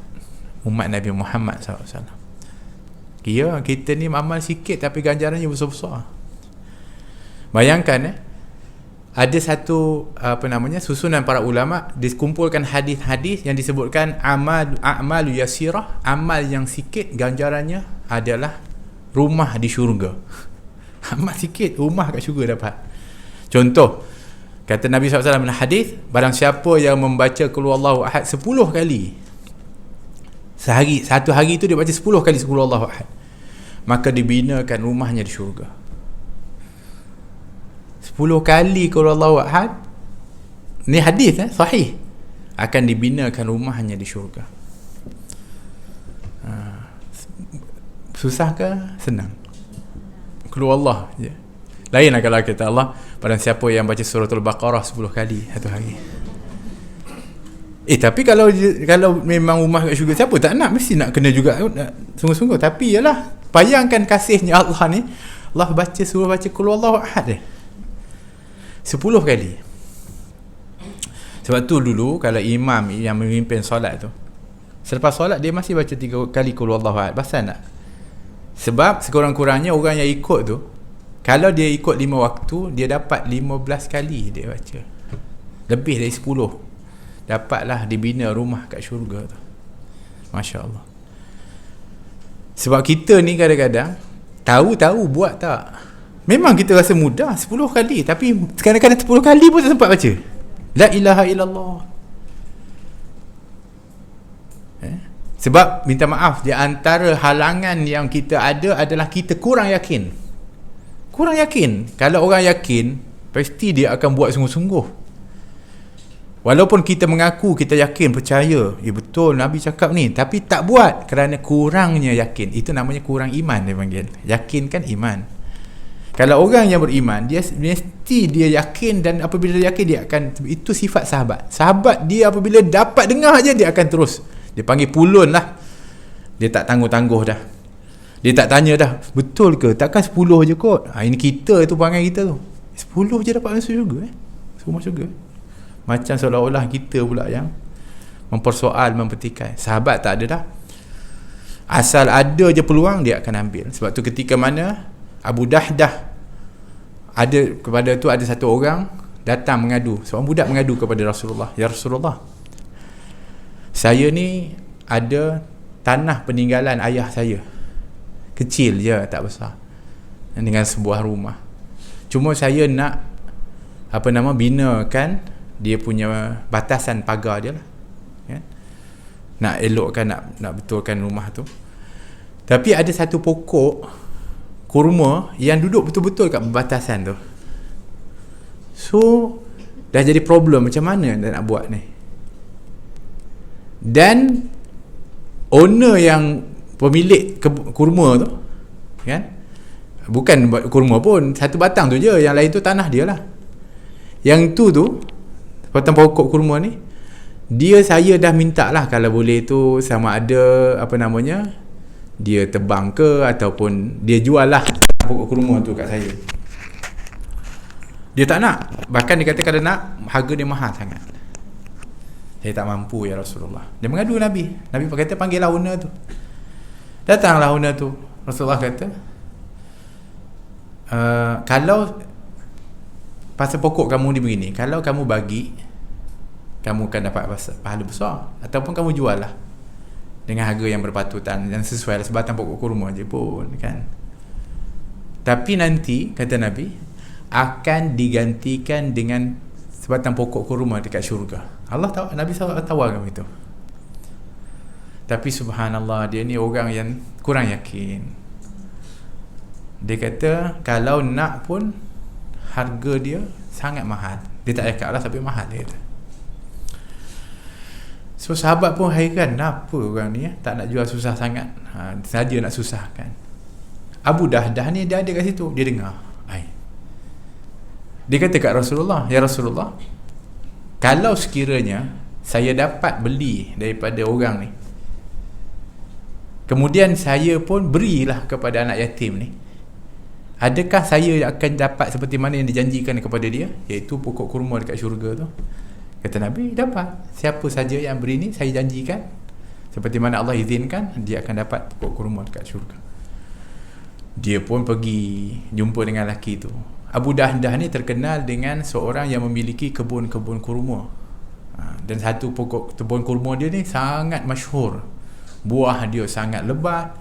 umat Nabi Muhammad SAW. Kira kita ni amal sikit tapi ganjarannya besar-besar. Bayangkan ada satu susunan para ulama, dikumpulkan hadis-hadis yang disebutkan a'malu yasirah, amal yang sikit ganjarannya adalah rumah di syurga. Amal sikit, rumah kat syurga dapat. Contoh, kata Nabi SAW dalam hadis, barang siapa yang membaca Qul Huwallahu Ahad 10 kali sehari, satu hari itu dia baca 10 kali Qul Huwallahu Ahad, maka dibinakan rumahnya di syurga. 10 kali Qul Huwallahu Ahad, ni hadis sahih, akan dibinakan rumahnya di syurga. Susah ke senang? Qul Huwallah je. Lainlah kalau kata Allah, barang siapa yang baca suratul Baqarah 10 kali satu hari. Tapi kalau memang rumah kat syurga, siapa tak nak? Mesti nak kena juga, sungguh-sungguh. Tapi yalah, bayangkan kasihnya Allah ni, Allah suruh baca Qul Huwallahu Ahad 10 kali. Sebab tu dulu kalau imam yang memimpin solat tu, selepas solat dia masih baca 3 kali Qul Huwallahu Ahad. Pasal tak? Sebab sekurang-kurangnya orang yang ikut tu, kalau dia ikut 5 waktu, dia dapat 15 kali dia baca. Lebih dari 10. Dapatlah dibina rumah kat syurga tu. Masya Allah. Sebab kita ni kadang-kadang tahu buat tak. Memang kita rasa mudah 10 kali, tapi kadang-kadang 10 kali pun tak sempat baca La ilaha illallah. Sebab minta maaf, di antara halangan yang kita ada adalah kita kurang yakin. Kalau orang yakin, pasti dia akan buat sungguh-sungguh. Walaupun kita mengaku kita yakin, percaya, betul Nabi cakap ni, tapi tak buat kerana kurangnya yakin. Itu namanya kurang iman dia panggil. Yakin kan iman. Kalau orang yang beriman, dia mesti dia yakin, dan apabila dia yakin, dia akan, itu sifat sahabat dia, apabila dapat dengar je, dia akan terus, dia panggil pulun lah, dia tak tangguh-tangguh dah, dia tak tanya dah, betul ke, takkan 10 je kot. Ini kita tu, perangai kita tu, 10 je dapat masuk syurga semua syurga. Macam seolah-olah kita pula yang mempersoal, mempertikai. Sahabat tak ada dah, asal ada je peluang, dia akan ambil. Sebab tu ketika mana Abu Dahdah ada satu orang datang mengadu, seorang budak mengadu kepada Rasulullah, ya Rasulullah, saya ni ada tanah peninggalan ayah saya, kecil je, tak besar, dengan sebuah rumah. Cuma saya nak binakan dia punya batasan pagar dia lah, kan? Nak elokkan, nak betulkan rumah tu. Tapi ada satu pokok kurma yang duduk betul-betul kat perbatasan tu. So dah jadi problem, macam mana nak buat ni. Dan owner yang pemilik kurma tu, kan, bukan kurma pun, satu batang tu je, yang lain tu tanah dia lah. Yang tu batang pokok kurma ni, saya dah minta lah kalau boleh tu, sama ada dia tebang ke ataupun dia jual lah pokok kurma tu kat saya. Dia tak nak, bahkan dia kata kalau nak, harga dia mahal sangat. Saya tak mampu ya Rasulullah. Dia mengadu Nabi kata, panggillah owner tu. Datanglah owner tu. Rasulullah kata, kalau pasal pokok kamu ni begini, kalau kamu bagi, kamu akan dapat pahala besar, ataupun kamu jual lah dengan harga yang berpatutan dan sesuai lah, sebatang pokok kurma je pun, kan. Tapi nanti, kata Nabi, akan digantikan dengan sebatang pokok kurma dekat syurga. Allah tahu, Nabi SAW tawarkan itu. Tapi subhanallah, dia ni orang yang kurang yakin. Dia kata kalau nak pun harga dia sangat mahal. Dia tak cakap lah, tapi mahal dia kata. So sahabat pun hairan, apa orang ni tak nak jual susah sangat, saja nak susahkan. Abu Dahdah ni dia ada kat situ, dia dengar. Dia kata kat Rasulullah, ya Rasulullah, kalau sekiranya saya dapat beli daripada orang ni, kemudian saya pun berilah kepada anak yatim ni, adakah saya akan dapat seperti mana yang dijanjikan kepada dia, iaitu pokok kurma dekat syurga tu? Kata Nabi, dapat. Siapa saja yang beri ni, saya janjikan seperti mana Allah izinkan, dia akan dapat pokok kurma dekat syurga. Dia pun pergi jumpa dengan lelaki tu. Abu Dahdah ni terkenal dengan seorang yang memiliki kebun-kebun kurma, dan satu pokok kebun kurma dia ni sangat masyhur. Buah dia sangat lebat,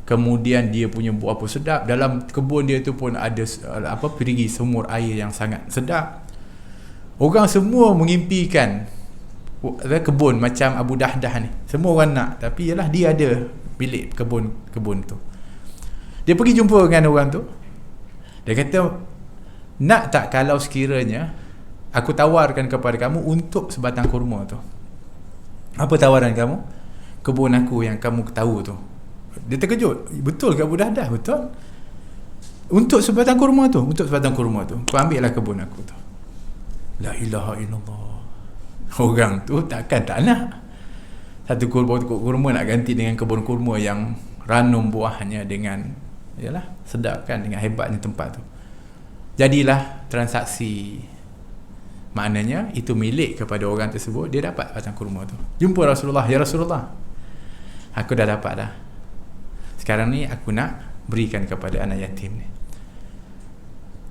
kemudian dia punya buah pun sedap. Dalam kebun dia tu pun ada perigi sumur air yang sangat sedap. Orang semua mengimpikan kebun macam Abu Dahdah ni. Semua orang nak, tapi ialah dia ada bilik kebun tu. Dia pergi jumpa dengan orang tu. Dia kata, nak tak kalau sekiranya aku tawarkan kepada kamu untuk sebatang kurma tu? Apa tawaran kamu? Kebun aku yang kamu tahu tu. Dia terkejut. Betul ke Abu Dahdah? Betul. Untuk sebatang kurma tu? Untuk sebatang kurma tu. Kau ambillah kebun aku tu. La ilaha illallah. Orang tu takkan tak nak. Satu kurma nak ganti dengan kebun kurma yang ranum buahnya dengan, yalah, sedap kan, dengan hebatnya tempat tu. Jadilah transaksi. Maknanya itu milik kepada orang tersebut. Dia dapat batang kurma tu. Jumpa Rasulullah, ya Rasulullah, aku dah dapat dah. Sekarang ni aku nak berikan kepada anak yatim ni.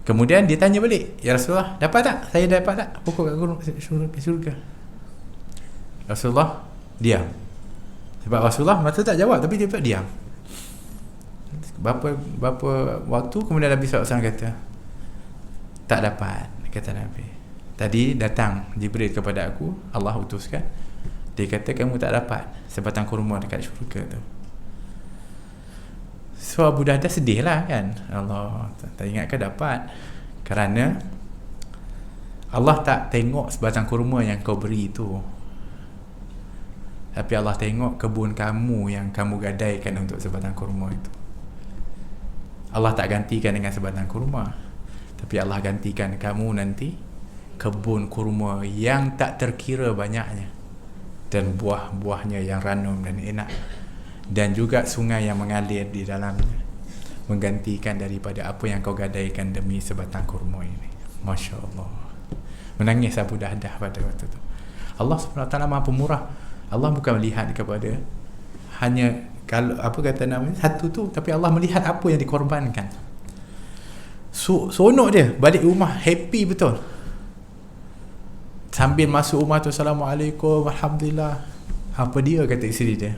Kemudian dia tanya balik, ya Rasulullah, dapat tak? Saya dapat tak pokok kat syurga? Rasulullah diam. Sebab Rasulullah masa tak jawab, tapi dia diam. Berapa waktu kemudian Nabi SAW kata, tak dapat. Kata Nabi, tadi datang Jibril kepada aku, Allah utuskan, dia kata kamu tak dapat sebatang kurma dekat syurga tu. So Abu Dahdah sedih lah kan. Allah tak ingatkan dapat. Kerana Allah tak tengok sebatang kurma yang kau beri tu, tapi Allah tengok kebun kamu yang kamu gadaikan untuk sebatang kurma itu. Allah tak gantikan dengan sebatang kurma, tapi Allah gantikan kamu nanti kebun kurma yang tak terkira banyaknya, dan buah-buahnya yang ranum dan enak, dan juga sungai yang mengalir di dalamnya, menggantikan daripada apa yang kau gadaikan demi sebatang kurma ini. Masya Allah. Menangis Abu Dahdah pada waktu itu. Allah SWT Maha Pemurah. Allah bukan melihat kepada hanya kalau apa kata namanya satu tu, tapi Allah melihat apa yang dikorbankan. Sonok dia balik rumah happy betul. Sambil masuk rumah tu, Assalamualaikum, Alhamdulillah. Apa dia kata isteri dia?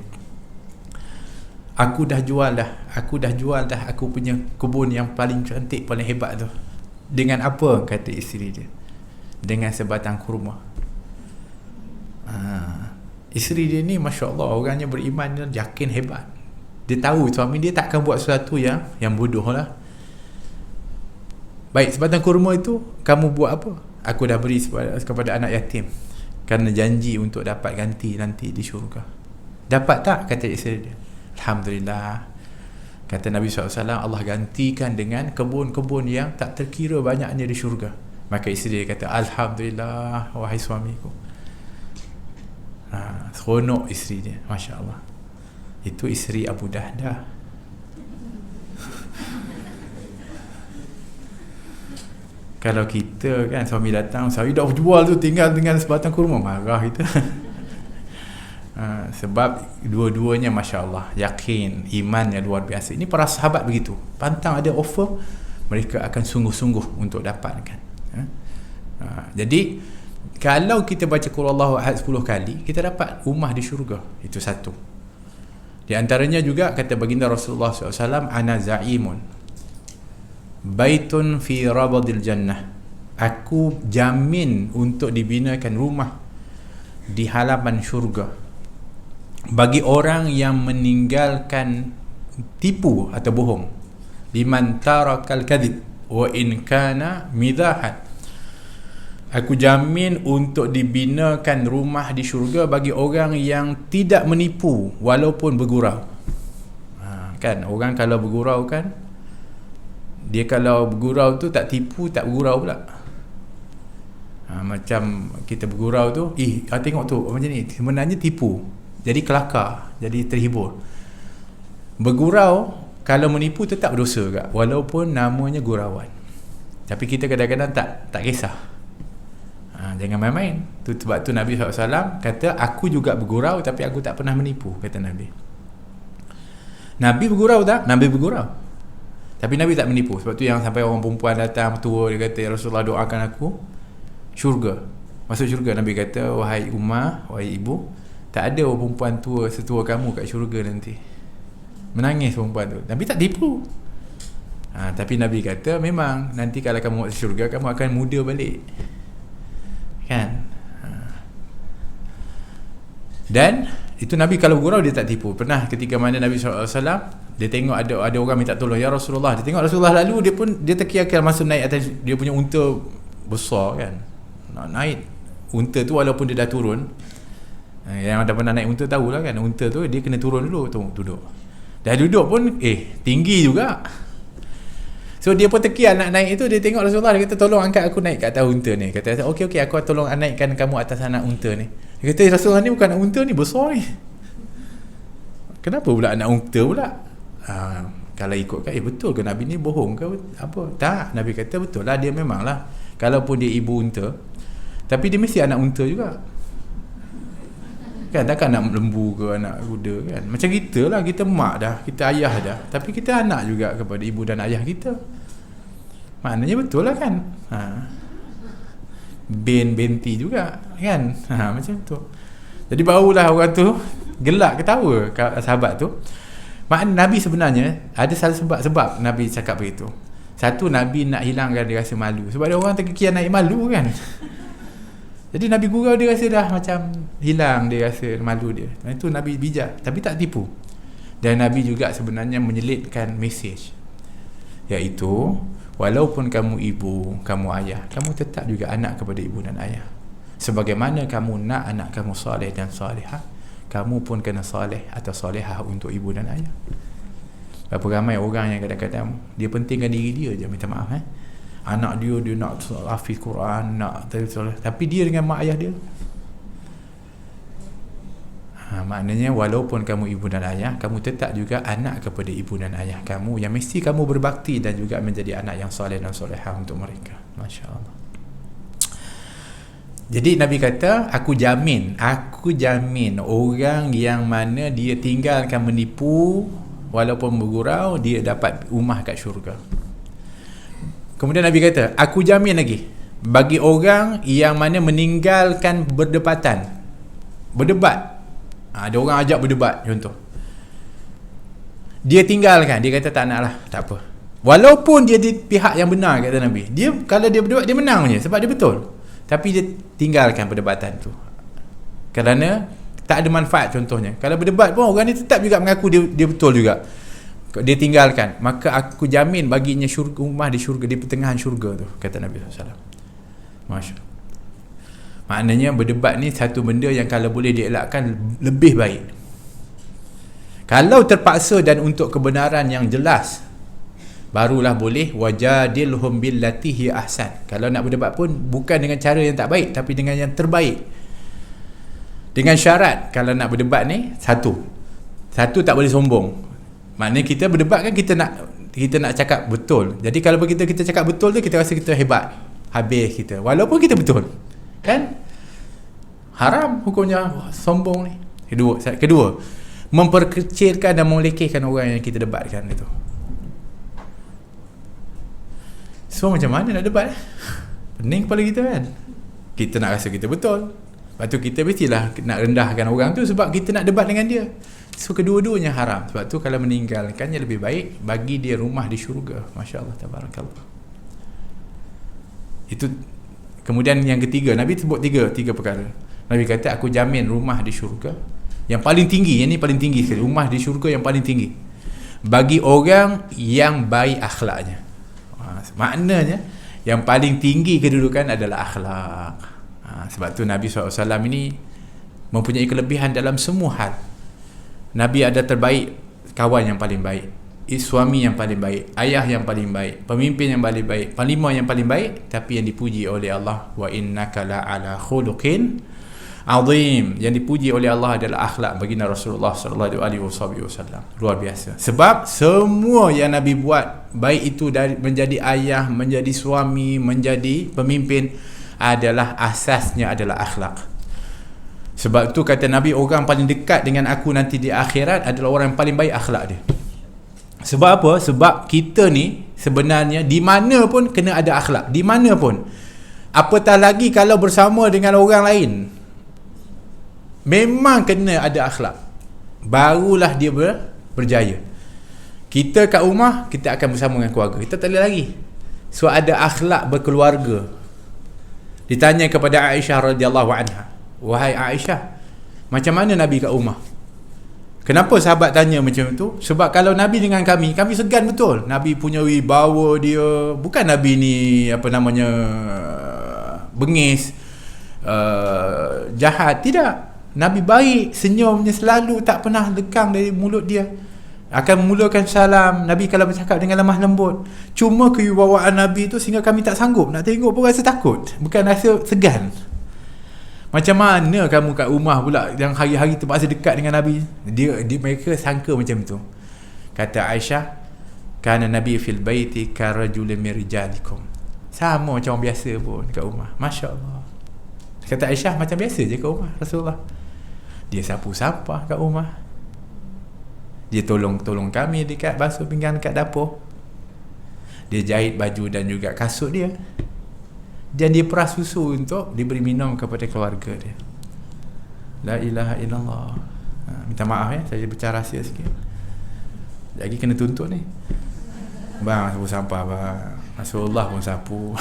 Aku dah jual dah aku punya kebun yang paling cantik, paling hebat tu. Dengan apa? Kata isteri dia. Dengan sebatang kurma. Isteri dia ni Masya Allah, orangnya beriman, dia yakin hebat. Dia tahu suami dia takkan buat sesuatu yang bodoh lah. Baik, sebatang kurma itu kamu buat apa? Aku dah beri kepada anak yatim, kerana janji untuk dapat ganti nanti di syurga. Dapat tak? Kata isteri dia. Alhamdulillah. Kata Nabi SAW, Allah gantikan dengan kebun-kebun yang tak terkira banyaknya di syurga. Maka isteri dia kata, Alhamdulillah, wahai suamiku. Seronok isteri dia, Masya Allah. Itu isteri Abu Dahdah. Kalau kita kan, suami datang, saya dah jual tu, tinggal dengan sebatang kurma, marah kita. Sebab dua-duanya Masya Allah, yakin, imannya luar biasa. Ini para sahabat begitu, pantang ada offer, mereka akan sungguh-sungguh untuk dapatkan. Jadi kalau kita baca Qul Huwallahu Ahad 10 kali, kita dapat rumah di syurga. Itu satu. Di antaranya juga kata baginda Rasulullah SAW, ana za'imun baitun fi rabadil jannah. Aku jamin untuk dibinakan rumah di halaman syurga bagi orang yang meninggalkan tipu atau bohong. Liman tarakal kadhib wa in kana midahan. Aku jamin untuk dibinakan rumah di syurga bagi orang yang tidak menipu walaupun bergurau. Kan orang kalau bergurau kan, dia kalau bergurau tu tak tipu, tak bergurau pula. Macam kita bergurau tu, tengok tu macam ni, sebenarnya tipu, jadi kelakar, jadi terhibur. Bergurau kalau menipu tetap dosa juga, walaupun namanya gurauan. Tapi kita kadang-kadang tak kisah. Jangan main-main. Sebab tu Nabi SAW kata, aku juga bergurau tapi aku tak pernah menipu, kata Nabi. Nabi bergurau tak? Nabi bergurau, tapi Nabi tak menipu. Sebab tu yang sampai orang perempuan datang tua, dia kata, ya Rasulullah, doakan aku syurga, masuk syurga. Nabi kata, wahai Ummah, wahai ibu, tak ada orang perempuan tua setua kamu kat syurga nanti. Menangis perempuan tu. Nabi tak tipu. Tapi Nabi kata, memang nanti kalau kamu masuk syurga, kamu akan muda balik, kan? Dan itu Nabi kalau bergurau dia tak tipu. Pernah ketika mana Nabi SAW, dia tengok ada orang minta tolong, ya Rasulullah. Dia tengok Rasulullah lalu, dia terkial-kial masuk naik atas dia punya unta besar, kan, nak naik unta tu walaupun dia dah turun. Yang dah pernah naik unta tahulah kan, unta tu dia kena turun dulu tu, duduk. Dah duduk pun tinggi juga. So dia pun terkial nak naik itu. Dia tengok Rasulullah, dia kata, tolong angkat aku naik kat atas unta ni. Kata, okey, aku tolong naikkan kamu atas anak unta ni. Dia kata, Rasulullah ni bukan anak unta ni, besar ni. Kenapa pula anak unta pula? Kalau ikutkan, betul ke Nabi ni bohong ke apa? Tak, Nabi kata betul lah, dia memanglah, kalaupun dia ibu unta, tapi dia mesti anak unta juga, kan? Takkan anak lembu ke anak kuda, kan? Macam kita lah, kita mak dah, kita ayah dah, tapi kita anak juga kepada ibu dan ayah kita. Maknanya betul lah, kan? Benti juga, kan? Macam tu. Jadi barulah orang tu gelak ketawa, sahabat tu. Maknanya Nabi sebenarnya ada salah sebab Nabi cakap begitu. Satu, Nabi nak hilangkan dia rasa malu, sebab ada orang terkekian naik malu, kan? Jadi Nabi gurau, dia rasa dah macam hilang dia rasa malu dia. Itu Nabi bijak, tapi tak tipu. Dan Nabi juga sebenarnya menyelitkan mesej, iaitu walaupun kamu ibu, kamu ayah, kamu tetap juga anak kepada ibu dan ayah. Sebagaimana kamu nak anak kamu soleh dan solehah, kamu pun kena soleh atau solehah untuk ibu dan ayah. Berapa ramai orang yang kadang-kadang dia pentingkan diri dia je, minta maaf, anak dia nak hafiz Quran, nak soleh, tapi dia dengan mak ayah dia. Maknanya walaupun kamu ibu dan ayah, kamu tetap juga anak kepada ibu dan ayah kamu, yang mesti kamu berbakti dan juga menjadi anak yang soleh dan solehah untuk mereka. Masya Allah. Jadi Nabi kata, aku jamin orang yang mana dia tinggalkan menipu walaupun bergurau, dia dapat rumah kat syurga. Kemudian Nabi kata, aku jamin lagi bagi orang yang mana meninggalkan berdebat. Ada orang ajak berdebat, contoh, dia tinggalkan, dia kata tak nak lah, tak apa, walaupun dia di pihak yang benar, kata Nabi. Dia kalau dia berdebat, dia menang je sebab dia betul, tapi dia tinggalkan perdebatan tu kerana tak ada manfaat. Contohnya, kalau berdebat pun orang ni tetap juga mengaku dia betul juga, dia tinggalkan, maka aku jamin baginya syurga, rumah di syurga, di pertengahan syurga tu, kata Nabi SAW. Masya. Maknanya berdebat ni satu benda yang kalau boleh dielakkan lebih baik. Kalau terpaksa dan untuk kebenaran yang jelas, barulah boleh wajadilhum billati hi ahsan. Kalau nak berdebat pun bukan dengan cara yang tak baik, tapi dengan yang terbaik. Dengan syarat, kalau nak berdebat ni, satu tak boleh sombong. Maknanya kita berdebat kan, kita nak cakap betul. Jadi kalau kita cakap betul tu, kita rasa kita hebat, habis kita, walaupun kita betul, kan? Haram hukumnya sombong ni. Kedua, memperkecilkan dan melekehkan orang yang kita debatkan itu. So macam mana nak debat? Pening kepala kita, kan? Kita nak rasa kita betul, lepas tu kita mestilah nak rendahkan orang tu sebab kita nak debat dengan dia. So kedua-duanya haram. Sebab tu kalau meninggalkannya lebih baik, bagi dia rumah di syurga. Masya Allah, tabarakallah. Itu. Kemudian yang ketiga, Nabi sebut tiga perkara. Nabi kata, aku jamin rumah di syurga yang paling tinggi. Yang ni paling tinggi sekali, rumah di syurga yang paling tinggi bagi orang yang baik akhlaknya. Maknanya Yang paling tinggi kedudukan adalah akhlak. Sebab tu Nabi SAW ini mempunyai kelebihan dalam semua hal. Nabi ada terbaik, kawan yang paling baik, suami yang paling baik, ayah yang paling baik, pemimpin yang paling baik, panglima yang paling baik, tapi yang dipuji oleh Allah, wa innaka la ala khuluqin azim. Yang dipuji oleh Allah adalah akhlak baginda Rasulullah sallallahu alaihi wasallam. Luar biasa. Sebab semua yang Nabi buat, baik itu dari menjadi ayah, menjadi suami, menjadi pemimpin, adalah asasnya adalah akhlak. Sebab tu kata Nabi, orang paling dekat dengan aku nanti di akhirat adalah orang yang paling baik akhlak dia. Sebab apa? Sebab kita ni sebenarnya di mana pun kena ada akhlak, di mana pun. Apatah lagi kalau bersama dengan orang lain, memang kena ada akhlak, barulah dia berjaya. Kita kat rumah, kita akan bersama dengan keluarga, kita tak boleh lagi. So ada akhlak berkeluarga. Ditanya kepada Aisyah radhiyallahu anha, wahai Aisyah, macam mana Nabi kat rumah? Kenapa sahabat tanya macam tu? Sebab kalau Nabi dengan kami segan betul. Nabi punya wibawa dia, bukan Nabi ni apa namanya bengis, jahat, tidak. Nabi baik, senyumnya selalu, tak pernah lekang dari mulut dia. Akan memulakan salam. Nabi kalau bercakap dengan lemah lembut. Cuma kewibawaan Nabi tu sehingga kami tak sanggup nak tengok pun, rasa takut, bukan rasa segan. Macam mana kamu kat rumah pula yang hari-hari terpaksa dekat dengan Nabi? Dia mereka sangka macam tu. Kata Aisyah, kana Nabi fil baiti karajulin min rijalikum. Sama macam orang biasa pun kat rumah. Masya-Allah. Kata Aisyah, macam biasa je kat rumah Rasulullah. Dia sapu sampah kat rumah. Dia tolong kami dekat basuh pinggan dekat dapur. Dia jahit baju dan juga kasut dia. Dan dia peras susu untuk diberi minum kepada keluarga dia. La ilaha illallah. Minta maaf ya, saya bicara rahsia sikit. Lagi kena tuntut ni. Bang, sapu sampah bang. Rasulullah pun sapu.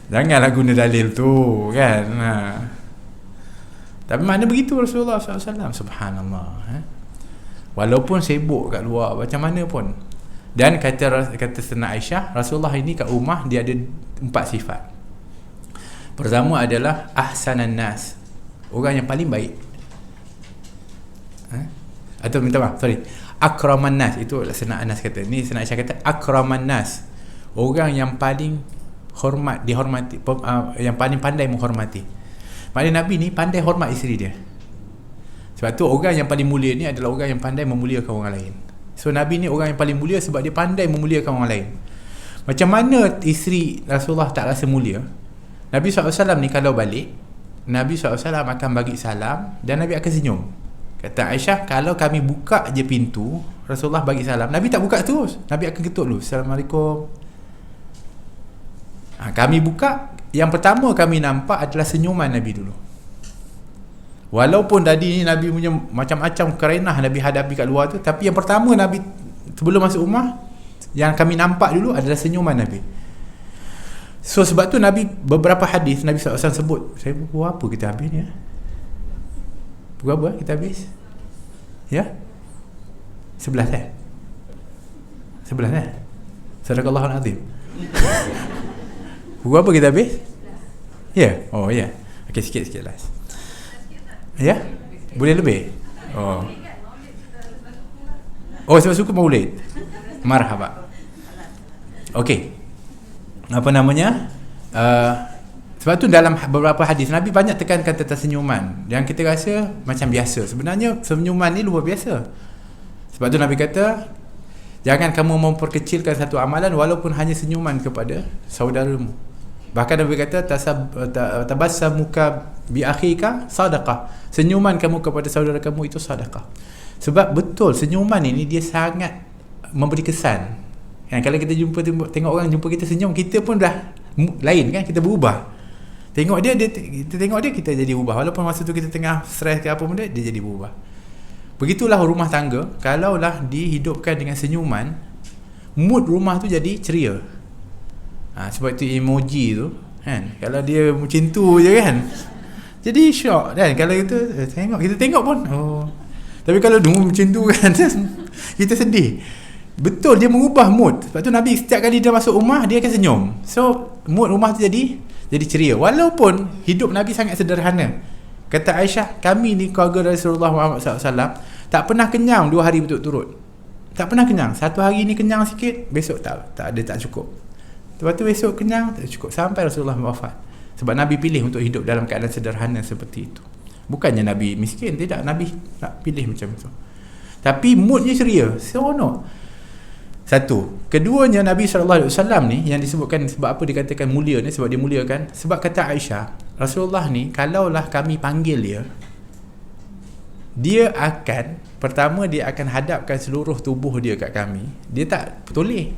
Janganlah guna dalil tu kan. Tapi mana begitu Rasulullah SAW. Subhanallah. Walaupun sibuk kat luar, macam mana pun. Dan kata Sena Aisyah, Rasulullah ini kat rumah dia ada 4 sifat. Pertama adalah ahsanan nas, orang yang paling baik. Atau minta maaf, sorry, akraman nas. Itu Sena Anas kata. Ni Sena Aisyah kata akraman nas, orang yang paling dihormati, yang paling pandai menghormati. Maknanya Nabi ni pandai hormat isteri dia. Sebab tu orang yang paling mulia ni adalah orang yang pandai memuliakan orang lain. So Nabi ni orang yang paling mulia sebab dia pandai memuliakan orang lain. Macam mana isteri Rasulullah tak rasa mulia? Nabi SAW ni kalau balik, Nabi SAW akan bagi salam dan Nabi akan senyum. Kata Aisyah, kalau kami buka je pintu, Rasulullah bagi salam, Nabi tak buka terus, Nabi akan ketuk dulu, Assalamualaikum. Kami buka, yang pertama kami nampak adalah senyuman Nabi dulu. Walaupun tadi ni Nabi punya macam-macam kerenah Nabi hadapi kat luar tu, tapi yang pertama Nabi sebelum masuk rumah, yang kami nampak dulu adalah senyuman Nabi. So sebab tu Nabi, beberapa hadis Nabi SAW sebut, saya buat apa kita habis ni ya? Berapa kita habis? Ya? 11 11 Sadaqallahul azim. Berapa kita habis? Ya? Oh ya. Okey, sikit-sikit lah. Ya? Boleh lebih? Oh sebab suka maulid. Marhaba. Okey. Apa namanya? Sebab tu dalam beberapa hadis Nabi banyak tekankan tentang senyuman yang kita rasa macam biasa. Sebenarnya senyuman ni luar biasa. Sebab tu Nabi kata, jangan kamu memperkecilkan satu amalan walaupun hanya senyuman kepada saudaramu. Bahkan Nabi kata, tabassamuka bi akhika sadaqah. Senyuman kamu kepada saudara kamu itu sedekah. Sebab betul senyuman ini dia sangat memberi kesan. Kalau kita tengok orang jumpa kita senyum, kita pun dah lain kan, kita berubah. Tengok dia kita tengok dia, kita jadi berubah. Walaupun masa tu kita tengah stres ke apa pun, dia jadi berubah. Begitulah rumah tangga, kalaulah dihidupkan dengan senyuman, mood rumah tu jadi ceria. Sebab itu emoji tu kan, kalau dia macam tu je kan, jadi syok kan. Kalau kita tengok pun, oh. Tapi kalau macam tu kan, kita sedih. Betul, dia mengubah mood. Sebab tu Nabi setiap kali dia masuk rumah, dia akan senyum. So mood rumah tu jadi ceria. Walaupun hidup Nabi sangat sederhana. Kata Aisyah, kami ni keluarga Rasulullah Muhammad SAW tak pernah kenyang 2 hari berturut-turut. Tak pernah kenyang. Satu hari ni kenyang sikit, besok tak ada, tak cukup. Lepas tu besok kenyang, tak cukup, sampai Rasulullah wafat. Sebab Nabi pilih untuk hidup dalam keadaan sederhana seperti itu. Bukannya Nabi miskin, tidak. Nabi tak pilih macam tu. Tapi moodnya ceria, seronok. Satu. Keduanya, Nabi SAW ni, yang disebutkan sebab apa dikatakan mulia ni, sebab dia mulia kan. Sebab kata Aisyah, Rasulullah ni, kalaulah kami panggil dia akan, pertama dia akan hadapkan seluruh tubuh dia kat kami. Dia tak toleh.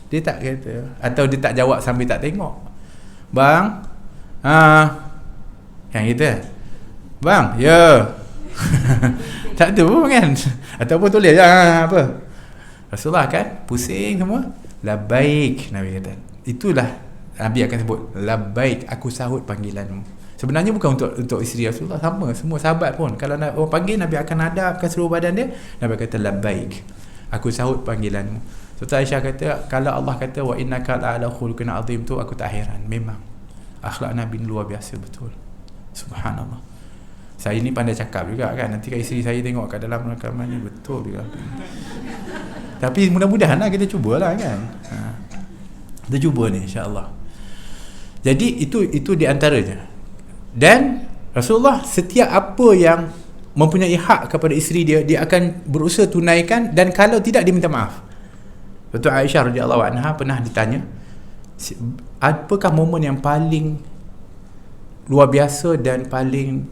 Dia tak kata, atau dia tak jawab sambil tak tengok. Bang, yang kita, bang, ya. Tak tu pun kan. Ataupun toleh, apa. Rasulullah kan pusing semua, labbaik, Nabi kata. Itulah Nabi akan sebut, labbaik, aku sahut panggilanmu. Sebenarnya bukan untuk isteri Rasulullah, sama semua sahabat pun, kalau orang panggil, Nabi akan hadapkan seluruh badan dia, Nabi kata labbaik, aku sahut panggilanmu. Sultan Aisyah kata, kalau Allah kata wa innaka la'ala khuluqin azim tu, aku tak heran. Memang akhlak Nabi luar biasa betul. Subhanallah. Saya ni pandai cakap juga kan, nanti kalau isteri saya tengok kat dalam rakaman ni, betul juga. Tapi mudah-mudahan lah kita cubalah kan. Kita cuba ni insya-Allah. Jadi itu di antaranya. Dan Rasulullah setiap apa yang mempunyai hak kepada isteri dia, dia akan berusaha tunaikan, dan kalau tidak dia minta maaf. Betul, Aisyah radhiyallahu anha pernah ditanya, apakah momen yang paling luar biasa dan paling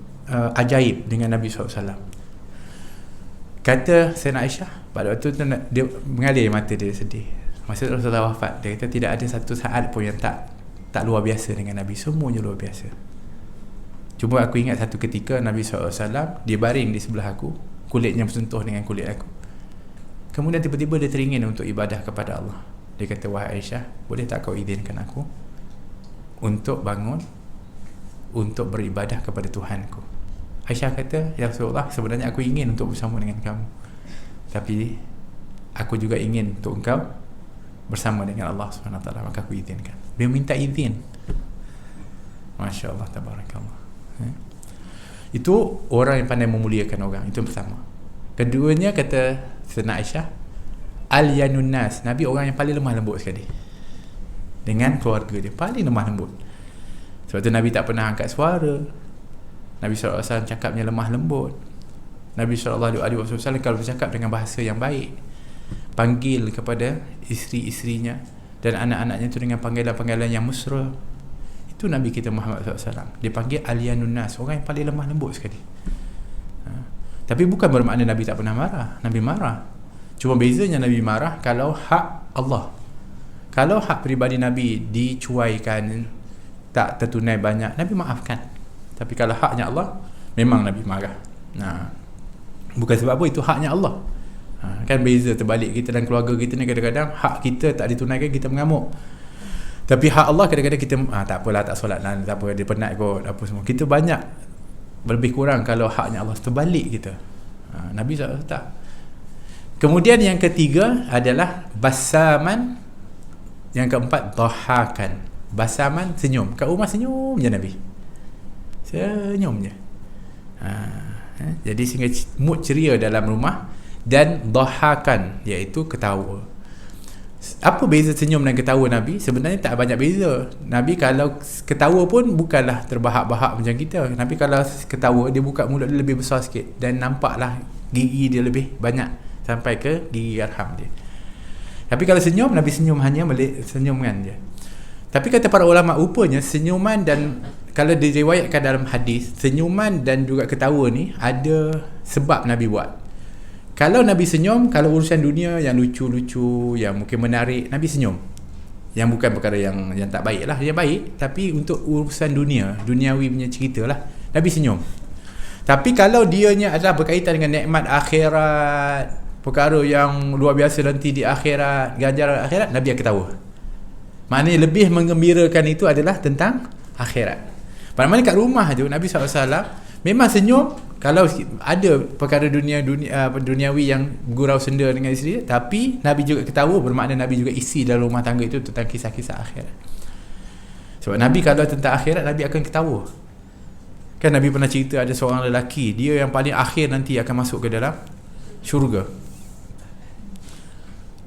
ajaib dengan Nabi SAW? Kata Sayyidina Aisyah, pada waktu tu dia mengalir mata dia, sedih. Masa Rasulullah wafat, dia kata tidak ada satu saat pun yang tak luar biasa dengan Nabi. Semuanya luar biasa. Cuma aku ingat satu ketika Nabi SAW, dia baring di sebelah aku, kulitnya bersentuh dengan kulit aku. Kemudian tiba-tiba dia teringin untuk ibadah kepada Allah. Dia kata, wahai Aisyah, boleh tak kau izinkan aku untuk bangun, untuk beribadah kepada Tuhanku? Aisyah kata, ya Rasulullah, sebenarnya aku ingin untuk bersama dengan kamu, tapi aku juga ingin untuk engkau bersama dengan Allah SWT, maka aku izinkan. Dia minta izin. Masya Allah, tabarakallah. Itu orang yang pandai memuliakan orang. Itu yang pertama. Keduanya, kata Sayyidina Aisyah, al-yanun nas, Nabi orang yang paling lemah lembut sekali dengan keluarga dia, paling lemah lembut. Sebab tu Nabi tak pernah angkat suara. Nabi SAW cakapnya lemah lembut. Nabi SAW kalau bercakap dengan bahasa yang baik, panggil kepada isteri-isterinya dan anak-anaknya itu dengan panggilan-panggilan yang mesra. Itu Nabi kita Muhammad SAW. Dia panggil aliyanun nas, orang yang paling lemah lembut sekali. Tapi bukan bermakna Nabi tak pernah marah. Nabi marah. Cuma bezanya Nabi marah kalau hak Allah. Kalau hak peribadi Nabi dicuaikan, tak tertunai banyak, Nabi maafkan. Tapi kalau haknya Allah, memang Nabi marah. Bukan sebab apa, itu haknya Allah. Kan beza terbalik, kita dan keluarga kita ni kadang-kadang hak kita tak ditunaikan, kita mengamuk. Tapi hak Allah kadang-kadang kita tak apalah, tak solat lah, tak apa, dia penat kot, apa semua. Kita banyak lebih kurang kalau haknya Allah, terbalik kita. Nabi SAW tak. Kemudian yang ketiga adalah basaman. Yang keempat, dhahakan. Basaman, senyum. Kat rumah senyum je Nabi. Senyum je. Jadi sehingga mood ceria dalam rumah. Dan dhahakan, iaitu ketawa. Apa beza senyum dan ketawa Nabi? Sebenarnya tak banyak beza. Nabi kalau ketawa pun bukanlah terbahak-bahak macam kita. Nabi kalau ketawa, dia buka mulut dia lebih besar sikit, dan nampaklah gigi dia lebih banyak sampai ke gigi arham dia. Tapi kalau senyum, Nabi senyum hanya senyuman je. Tapi kata para ulama, rupanya senyuman, dan kalau diriwayatkan dalam hadis, senyuman dan juga ketawa ni ada sebab Nabi buat. Kalau Nabi senyum, kalau urusan dunia yang lucu-lucu, yang mungkin menarik, Nabi senyum. Yang bukan perkara yang tak baik lah, yang baik, tapi untuk urusan dunia, duniawi punya cerita lah, Nabi senyum. Tapi kalau dianya adalah berkaitan dengan nikmat akhirat, perkara yang luar biasa nanti di akhirat, ganjaran akhirat, Nabi akan ketawa. Maknanya lebih menggembirakan itu adalah tentang akhirat. Pada mana kat rumah tu Nabi SAW memang senyum Kalau ada perkara duniawi yang gurau senda dengan isteri, tapi Nabi juga ketawa, bermakna Nabi juga isi dalam rumah tangga itu tentang kisah-kisah akhirat. Sebab Nabi kalau tentang akhirat, Nabi akan ketawa. Kan Nabi pernah cerita ada seorang lelaki, dia yang paling akhir nanti akan masuk ke dalam syurga.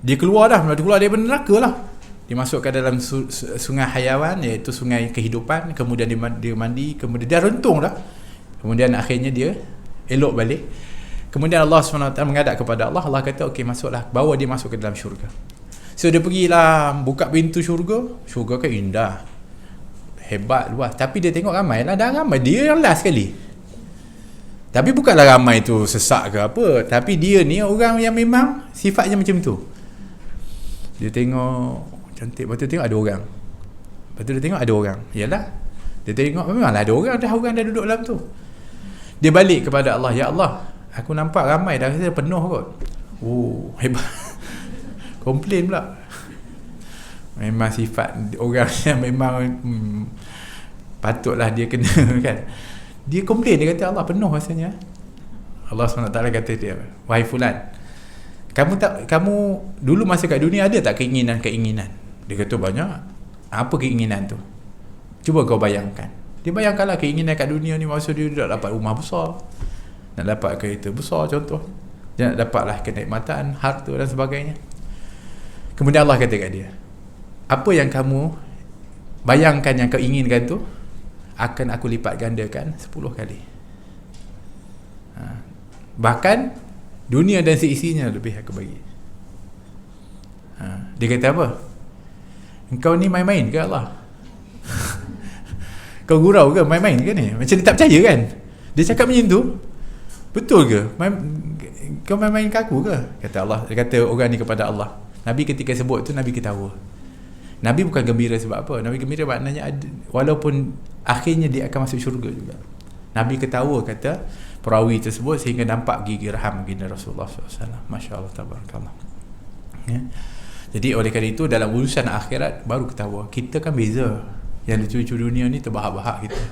Dia keluar dari neraka lah. Dia masuk ke dalam sungai hayawan, iaitu sungai kehidupan. Kemudian dia mandi, kemudian dia rentung dah. Kemudian akhirnya dia elok balik. Kemudian Allah SWT menghadap kepada Allah. Allah kata, okey, masuklah, bawa dia masuk ke dalam syurga. So dia pergilah, buka pintu syurga. Syurga kan indah, hebat, luas. Tapi dia tengok ramai lah, dah ramai. Dia yang last sekali. Tapi bukanlah ramai tu sesak ke apa, tapi dia ni orang yang memang sifatnya macam tu. Dia tengok cantik, lepas tu tengok ada orang. Lepas tu dia tengok ada orang. Yalah, dia tengok memanglah ada orang dah duduk dalam tu. Dia balik kepada Allah, ya Allah, aku nampak ramai dah, rasa penuh kot. Oh, hebat. Komplain pula. Memang sifat orang yang memang patutlah dia kena kan. Dia komplain, dia kata Allah penuh rasanya. Allah SWT kata dia, wahai fulan, kamu dulu masa kat dunia ada tak keinginan? Dia kata banyak. Apa keinginan tu? Cuba kau bayangkan. Dia bayangkanlah keinginan kat dunia ni, maksud dia nak dapat rumah besar, nak dapat kereta besar contoh, dia nak dapatlah kenikmatan, harta dan sebagainya. Kemudian Allah kata kat dia, apa yang kamu bayangkan yang kau inginkan tu akan aku lipat gandakan 10 kali. Bahkan dunia dan seisinya lebih aku bagi. Dia kata apa? Engkau ni main-main ke Allah? Kau gurau ke, main-main ke ni? Macam dia tak percaya kan? Dia cakap macam tu, betul ke? Kau main-main ke aku ke? Kata Allah, dia kata orang ni kepada Allah. Nabi ketika sebut tu, Nabi ketawa. Nabi bukan gembira sebab apa? Nabi gembira maknanya walaupun akhirnya dia akan masuk syurga juga. Nabi ketawa, kata perawi tersebut, sehingga nampak gigi raham baginda Rasulullah SAW. Masya Allah, tabarakallah. Ya. Jadi oleh kerana itu, dalam urusan akhirat baru ketawa. Kita kan beza. Yang lucu-lucu dunia ni terbahak-bahak kita.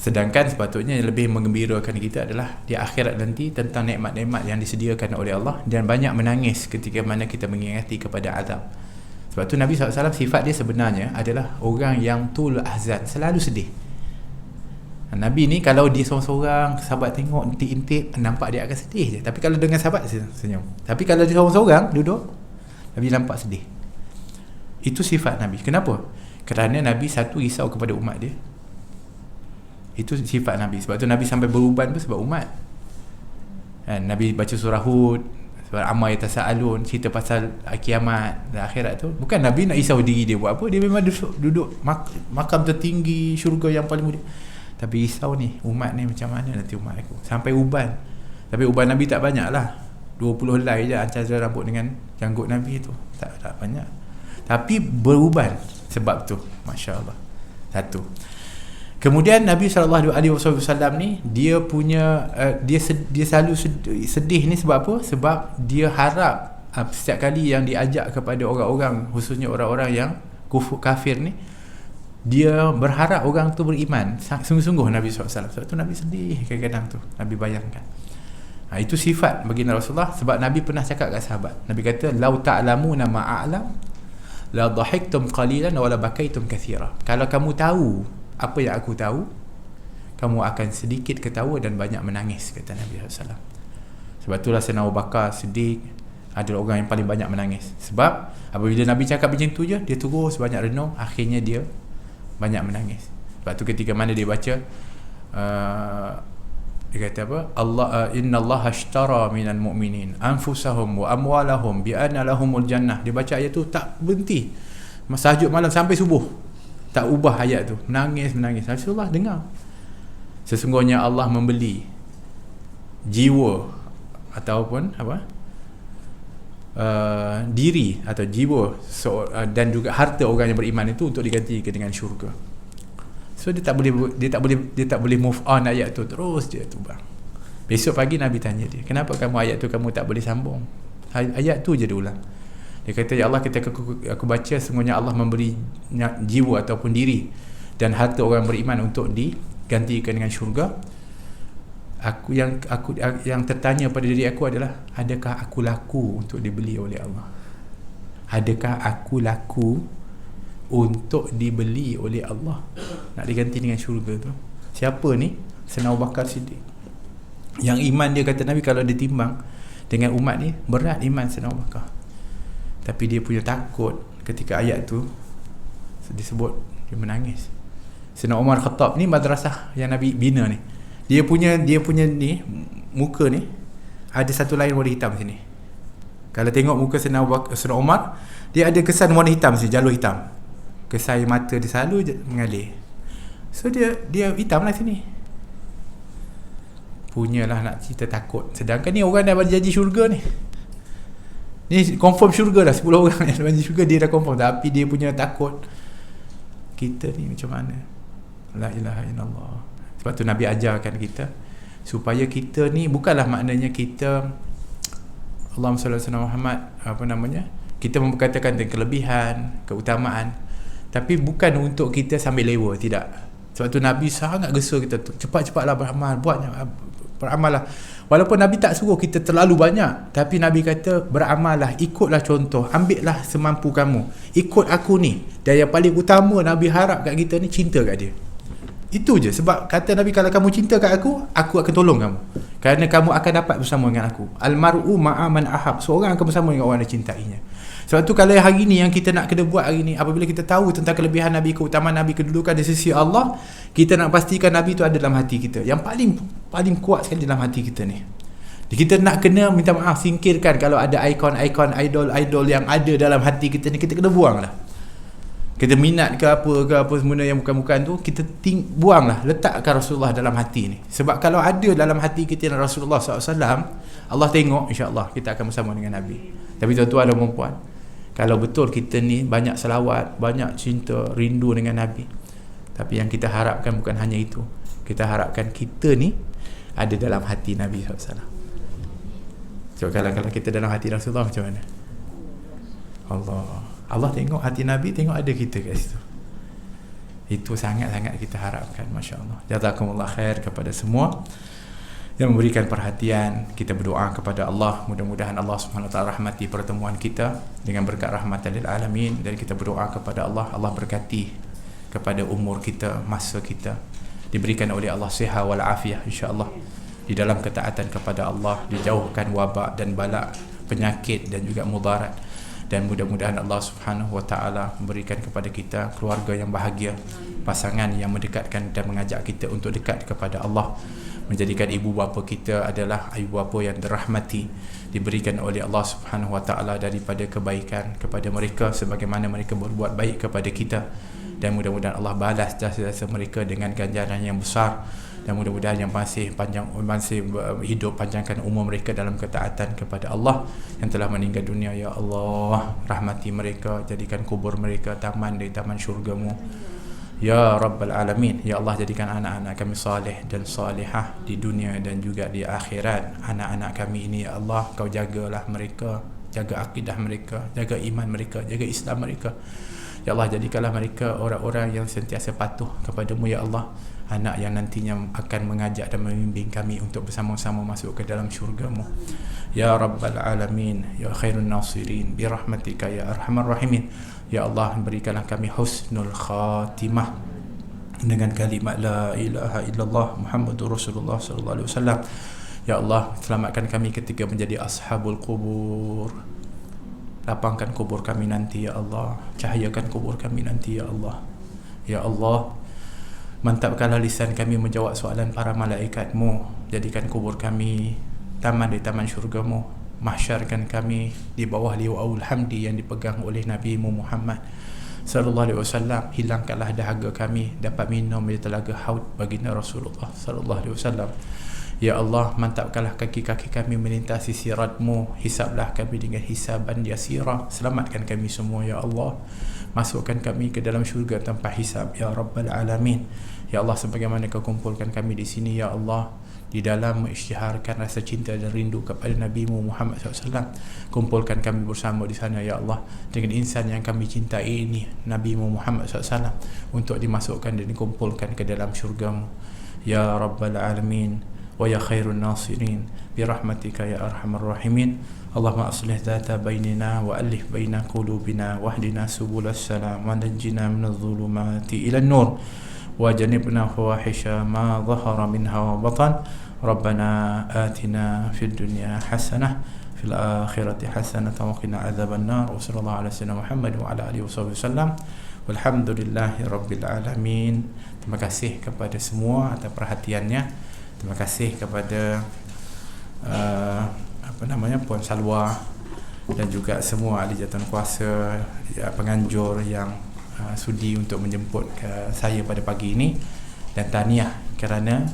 Sedangkan sepatutnya yang lebih menggembirakan kita adalah di akhirat nanti, tentang nikmat-nikmat yang disediakan oleh Allah, dan banyak menangis ketika mana kita mengingati kepada azab. Sebab tu Nabi SAW sifat dia sebenarnya adalah orang yang tul ahzan, selalu sedih. Nabi ni kalau dia seorang-seorang, sahabat tengok intip-intip, nampak dia akan sedih je. Tapi kalau dengan sahabat senyum. Tapi kalau dia seorang-seorang duduk, Nabi nampak sedih. Itu sifat Nabi. Kenapa? Kerana Nabi satu risau kepada umat dia. Itu sifat Nabi. Sebab tu Nabi sampai beruban pun sebab umat. Nabi baca surah Hud, surah Amma yatasaalun, cerita pasal kiamat dan akhirat tu. Bukan Nabi nak risau diri dia buat apa. Dia memang duduk makam tertinggi syurga yang paling mulia. Tapi risau ni, umat ni macam mana nanti umat aku. Sampai uban. Tapi uban Nabi tak banyak lah, 20 helai je ancas rambut dengan janggut Nabi tu. Tak banyak. Tapi beruban sebab tu. Masya Allah. Satu. Kemudian Nabi SAW ni, dia punya dia selalu sedih ni sebab apa? Sebab dia harap setiap kali yang diajak kepada orang-orang, khususnya orang-orang yang kafir ni, dia berharap orang tu beriman. Sungguh-sungguh Nabi SAW. Sebab tu Nabi sedih kadang-kadang tu. Nabi bayangkan. Itu sifat baginda Rasulullah. Sebab Nabi pernah cakap kat sahabat, Nabi kata, lau ta'lamuna ma'a'lam la dhahiktum qalilan wa la bakaitum kathira. Kalau kamu tahu apa yang aku tahu, kamu akan sedikit ketawa dan banyak menangis, kata Nabi SAW. Sebab itulah Sayyidina Abu Bakar Siddiq adalah orang yang paling banyak menangis. Sebab apabila Nabi cakap macam tu je, dia terus banyak renung, akhirnya dia banyak menangis. Sebab tu ketika mana dia baca dia kata apa? Innallaha ashtara minal mu'minin anfusahum wa amwalahum bi anna lahumul jannah. Dia baca ayat tu tak berhenti, tahajud malam sampai subuh, tak ubah ayat tu. Menangis. Rasulullah dengar. Sesungguhnya Allah membeli jiwa ataupun diri atau jiwa dan juga harta orang yang beriman itu untuk digantikan dengan syurga. So dia tak boleh move on ayat tu, terus dia tu bang. Besok pagi Nabi tanya dia, kenapa kamu ayat tu kamu tak boleh sambung? Ayat tu je dia ulang. Dia kata, ya Allah, ketika aku baca, sesungguhnya Allah memberi jiwa ataupun diri dan harta orang beriman untuk gantikan dengan syurga. Yang tertanya pada diri aku adalah, adakah aku laku untuk dibeli oleh Allah? Adakah aku laku untuk dibeli oleh Allah, nak diganti dengan syurga tu? Siapa ni? Sayyidina Abu Bakar Siddiq, yang iman dia, kata Nabi, kalau ditimbang dengan umat ni, berat iman Sayyidina Abu Bakar. Tapi dia punya takut ketika ayat tu disebut, dia menangis. Sayyidina Umar Khattab ni madrasah yang Nabi bina ni. Dia punya ni muka ni ada satu lain warna hitam sini. Kalau tengok muka Sayyidina Umar, dia ada kesan warna hitam sini, jalur hitam. Kesai mata dia selalu mengalir. So dia hitam lah sini. Punyalah nak cerita takut. Sedangkan ni orang dah berjanji syurga ni. Ni confirm syurga dah, 10 orang yang berjanji syurga, dia dah confirm. Tapi dia punya takut. Kita ni macam mana? La ilaha illallah. Sebab tu Nabi ajarkan kita supaya kita ni bukanlah maknanya kita, Allahumma salli ala Muhammad, kita memperkatakan tentang kelebihan, keutamaan, tapi bukan untuk kita sambil lewa, tidak. Sebab tu Nabi sangat gesa kita tu, cepat-cepatlah beramal, beramallah. Walaupun Nabi tak suruh kita terlalu banyak, tapi Nabi kata beramallah, ikutlah contoh, ambillah semampu kamu, ikut aku ni. Dan yang paling utama Nabi harap kat kita ni, cinta kat dia. Itu je. Sebab kata Nabi, kalau kamu cinta kat aku akan tolong kamu, kerana kamu akan dapat bersama dengan aku. Almar'u ma'a man ahab, seorang akan bersama dengan orang yang cintainya. Sebab tu kalau hari ni yang kita nak kena buat hari ni, apabila kita tahu tentang kelebihan Nabi, keutamaan Nabi, kedudukan di sisi Allah, kita nak pastikan Nabi tu ada dalam hati kita, yang paling kuat sekali dalam hati kita ni. Kita nak kena minta maaf, singkirkan kalau ada ikon-ikon, idol yang ada dalam hati kita ni, kita kena buang lah. Kita minat ke apa semua yang bukan-bukan tu, kita buang lah, letakkan Rasulullah dalam hati ni. Sebab kalau ada dalam hati kita yang Rasulullah SAW, Allah tengok, insya-Allah kita akan bersama dengan Nabi. Tapi tuan-tuan dan puan, kalau betul kita ni banyak selawat, banyak cinta, rindu dengan Nabi, tapi yang kita harapkan bukan hanya itu. Kita harapkan kita ni ada dalam hati Nabi SAW. So kalau kita dalam hati Rasulullah, macam mana? Allah tengok hati Nabi, tengok ada kita kat situ. Itu sangat-sangat kita harapkan. Masya Allah. Jazakumullah khair kepada semua yang memberikan perhatian. Kita berdoa kepada Allah, mudah-mudahan Allah Subhanahu Wa Taala rahmati pertemuan kita dengan berkat rahmatan lil alamin. Dan kita berdoa kepada Allah berkati kepada umur kita, masa kita, diberikan oleh Allah sihat wal afiah, insya-Allah, di dalam ketaatan kepada Allah, dijauhkan wabak dan bala, penyakit dan juga mudarat. Dan mudah-mudahan Allah Subhanahu Wa Taala memberikan kepada kita keluarga yang bahagia, pasangan yang mendekatkan dan mengajak kita untuk dekat kepada Allah, menjadikan ibu bapa kita adalah ibu bapa yang dirahmati, diberikan oleh Allah Subhanahu Wa Taala daripada kebaikan kepada mereka sebagaimana mereka berbuat baik kepada kita. Dan mudah-mudahan Allah balas jasa-jasa mereka dengan ganjaran yang besar. Dan mudah-mudahan yang masih hidup, panjangkan umur mereka dalam ketaatan kepada Allah. Yang telah meninggal dunia, ya Allah, rahmati mereka, jadikan kubur mereka taman dari taman syurga-Mu, ya Rabbal Alamin. Ya Allah, jadikan anak-anak kami saleh dan salihah di dunia dan juga di akhirat. Anak-anak kami ini, ya Allah, Kau jagalah mereka, jaga akidah mereka, jaga iman mereka, jaga Islam mereka. Ya Allah, jadikanlah mereka orang-orang yang sentiasa patuh kepadamu, ya Allah. Anak yang nantinya akan mengajak dan membimbing kami untuk bersama-sama masuk ke dalam syurga-Mu, ya Rabbal Alamin, ya Khairun Nasirin, birahmatika ya Arhamar Rahimin. Ya Allah, berikanlah kami husnul khatimah dengan kalimat la ilaha illallah Muhammadur Rasulullah sallallahu alaihi wasallam. Ya Allah, selamatkan kami ketika menjadi ashabul kubur. Lapangkan kubur kami nanti, ya Allah. Cahayakan kubur kami nanti, ya Allah. Ya Allah, mantapkanlah lisan kami menjawab soalan para malaikat-Mu. Jadikan kubur kami taman di taman syurga-Mu. Mahsyarkan kami di bawah liwa'ul hamdi yang dipegang oleh Nabi-Mu Muhammad sallallahu alaihi wasallam. Hilangkanlah dahaga kami dapat minum dari telaga haud baginda Rasulullah sallallahu alaihi wasallam. Ya Allah, mantapkanlah kaki-kaki kami melintasi sirat-Mu. Hisablah kami dengan hisaban yasira. Selamatkan kami semua, ya Allah. Masukkan kami ke dalam syurga tanpa hisab, ya Rabbal Alamin. Ya Allah, sebagaimana Kau kumpulkan kami di sini, ya Allah, di dalam mengisytiharkan rasa cinta dan rindu kepada Nabi-Mu Muhammad SAW. Kumpulkan kami bersama di sana ya Allah dengan insan yang kami cintai ini, Nabi-Mu Muhammad SAW, untuk dimasukkan dan dikumpulkan ke dalam syurga-Mu ya Rabbal Alamin wa ya khairun nasirin birahmatika ya arhamar rahimin. Allahumma aslih dhata bainina wa alif baina qulubina wahdina subulas salam wa najjina minadh dhulumati ila nur wa janibna fawahisha ma dhahara minha wa batan. Rabbana atina fid dunya hasanah fil akhirati hasanah wa qina adzaban nar. Wa sallallahu ala sayyidina Muhammad wa ala alihi wasallam. Walhamdulillahi rabbil alamin. Terima kasih kepada semua atas perhatiannya. Terima kasih kepada Puan Salwa dan juga semua ahli jawatankuasa, penganjur yang sudi untuk menjemput saya pada pagi ini, dan tahniah kerana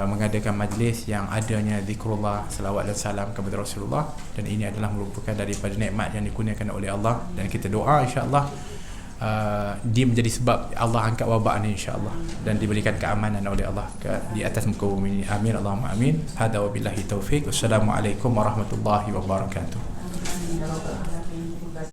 mengadakan majlis yang adanya zikrullah, salawat dan salam kepada Rasulullah, dan ini adalah merupakan daripada nikmat yang dikurniakan oleh Allah, dan kita doa insya-Allah dia menjadi sebab Allah angkat wabak ni insya-Allah, dan diberikan keamanan oleh Allah di atas muka bumi ini. Amin Allahumma amin. Hada wabillahi taufik. Wassalamualaikum warahmatullahi wabarakatuh.